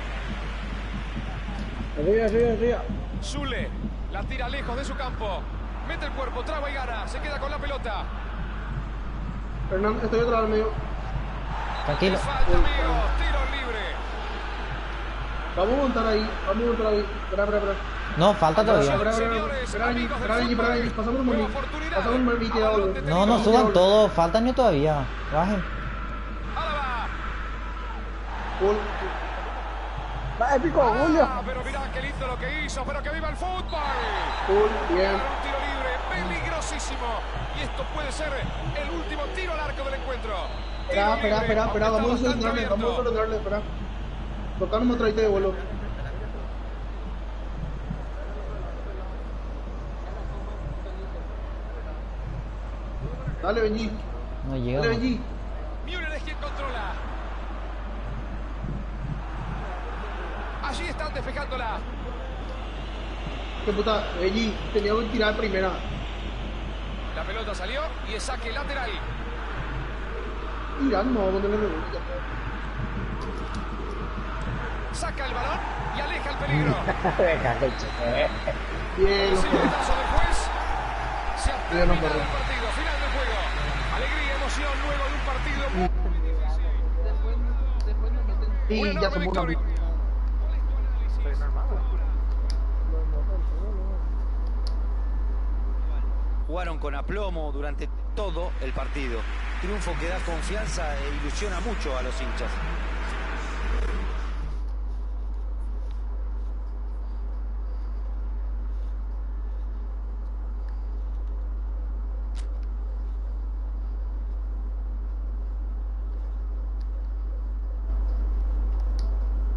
Speaker 5: Arriba, arriba, arriba.
Speaker 7: Zule la tira lejos de su campo. Mete el cuerpo, traba y gana. Se queda con la pelota.
Speaker 3: Hernán, estoy atrás del medio.
Speaker 4: Tranquilo.
Speaker 7: Falta, amigos. Tiro libre.
Speaker 3: Vamos a montar ahí, vamos a montar ahí. Espera.
Speaker 4: No, falta todavía.
Speaker 3: Espera, pasamos un momento. Pasamos un momento.
Speaker 4: No, no suban todo, faltan ni todavía. Bajen.
Speaker 7: Álava.
Speaker 5: Va épico, Julio.
Speaker 7: Ah, pero mirá qué lindo lo que hizo. Pero que viva el fútbol.
Speaker 3: Bien.
Speaker 7: Un tiro libre, peligrosísimo. Y esto puede ser el último tiro al arco del encuentro.
Speaker 3: Espera, vamos a solucionarle, espera. Tocanos otra de vuelo. Dale, Benji.
Speaker 4: No llega.
Speaker 3: Dale,
Speaker 4: No.
Speaker 3: Benji.
Speaker 7: Müller es quien controla. Allí están despejándola.
Speaker 3: Qué puta, Benji, tenía que tirar primera.
Speaker 7: La pelota salió y es saque lateral.
Speaker 3: Tira, no, donde le revuelve.
Speaker 7: Saca el balón y aleja el peligro.
Speaker 3: Bien, los
Speaker 7: Silbatazo del juez. Se ha
Speaker 3: Bien, los
Speaker 7: terminado
Speaker 3: perros.
Speaker 7: el partido, final del juego. Alegría, emoción luego de un partido muy difícil.
Speaker 3: Y
Speaker 7: Una
Speaker 3: ya
Speaker 7: enorme
Speaker 3: somos una.
Speaker 7: victoria.
Speaker 2: Soy normal.
Speaker 8: Jugaron con aplomo durante todo el partido. Triunfo que da confianza e ilusiona mucho a los hinchas.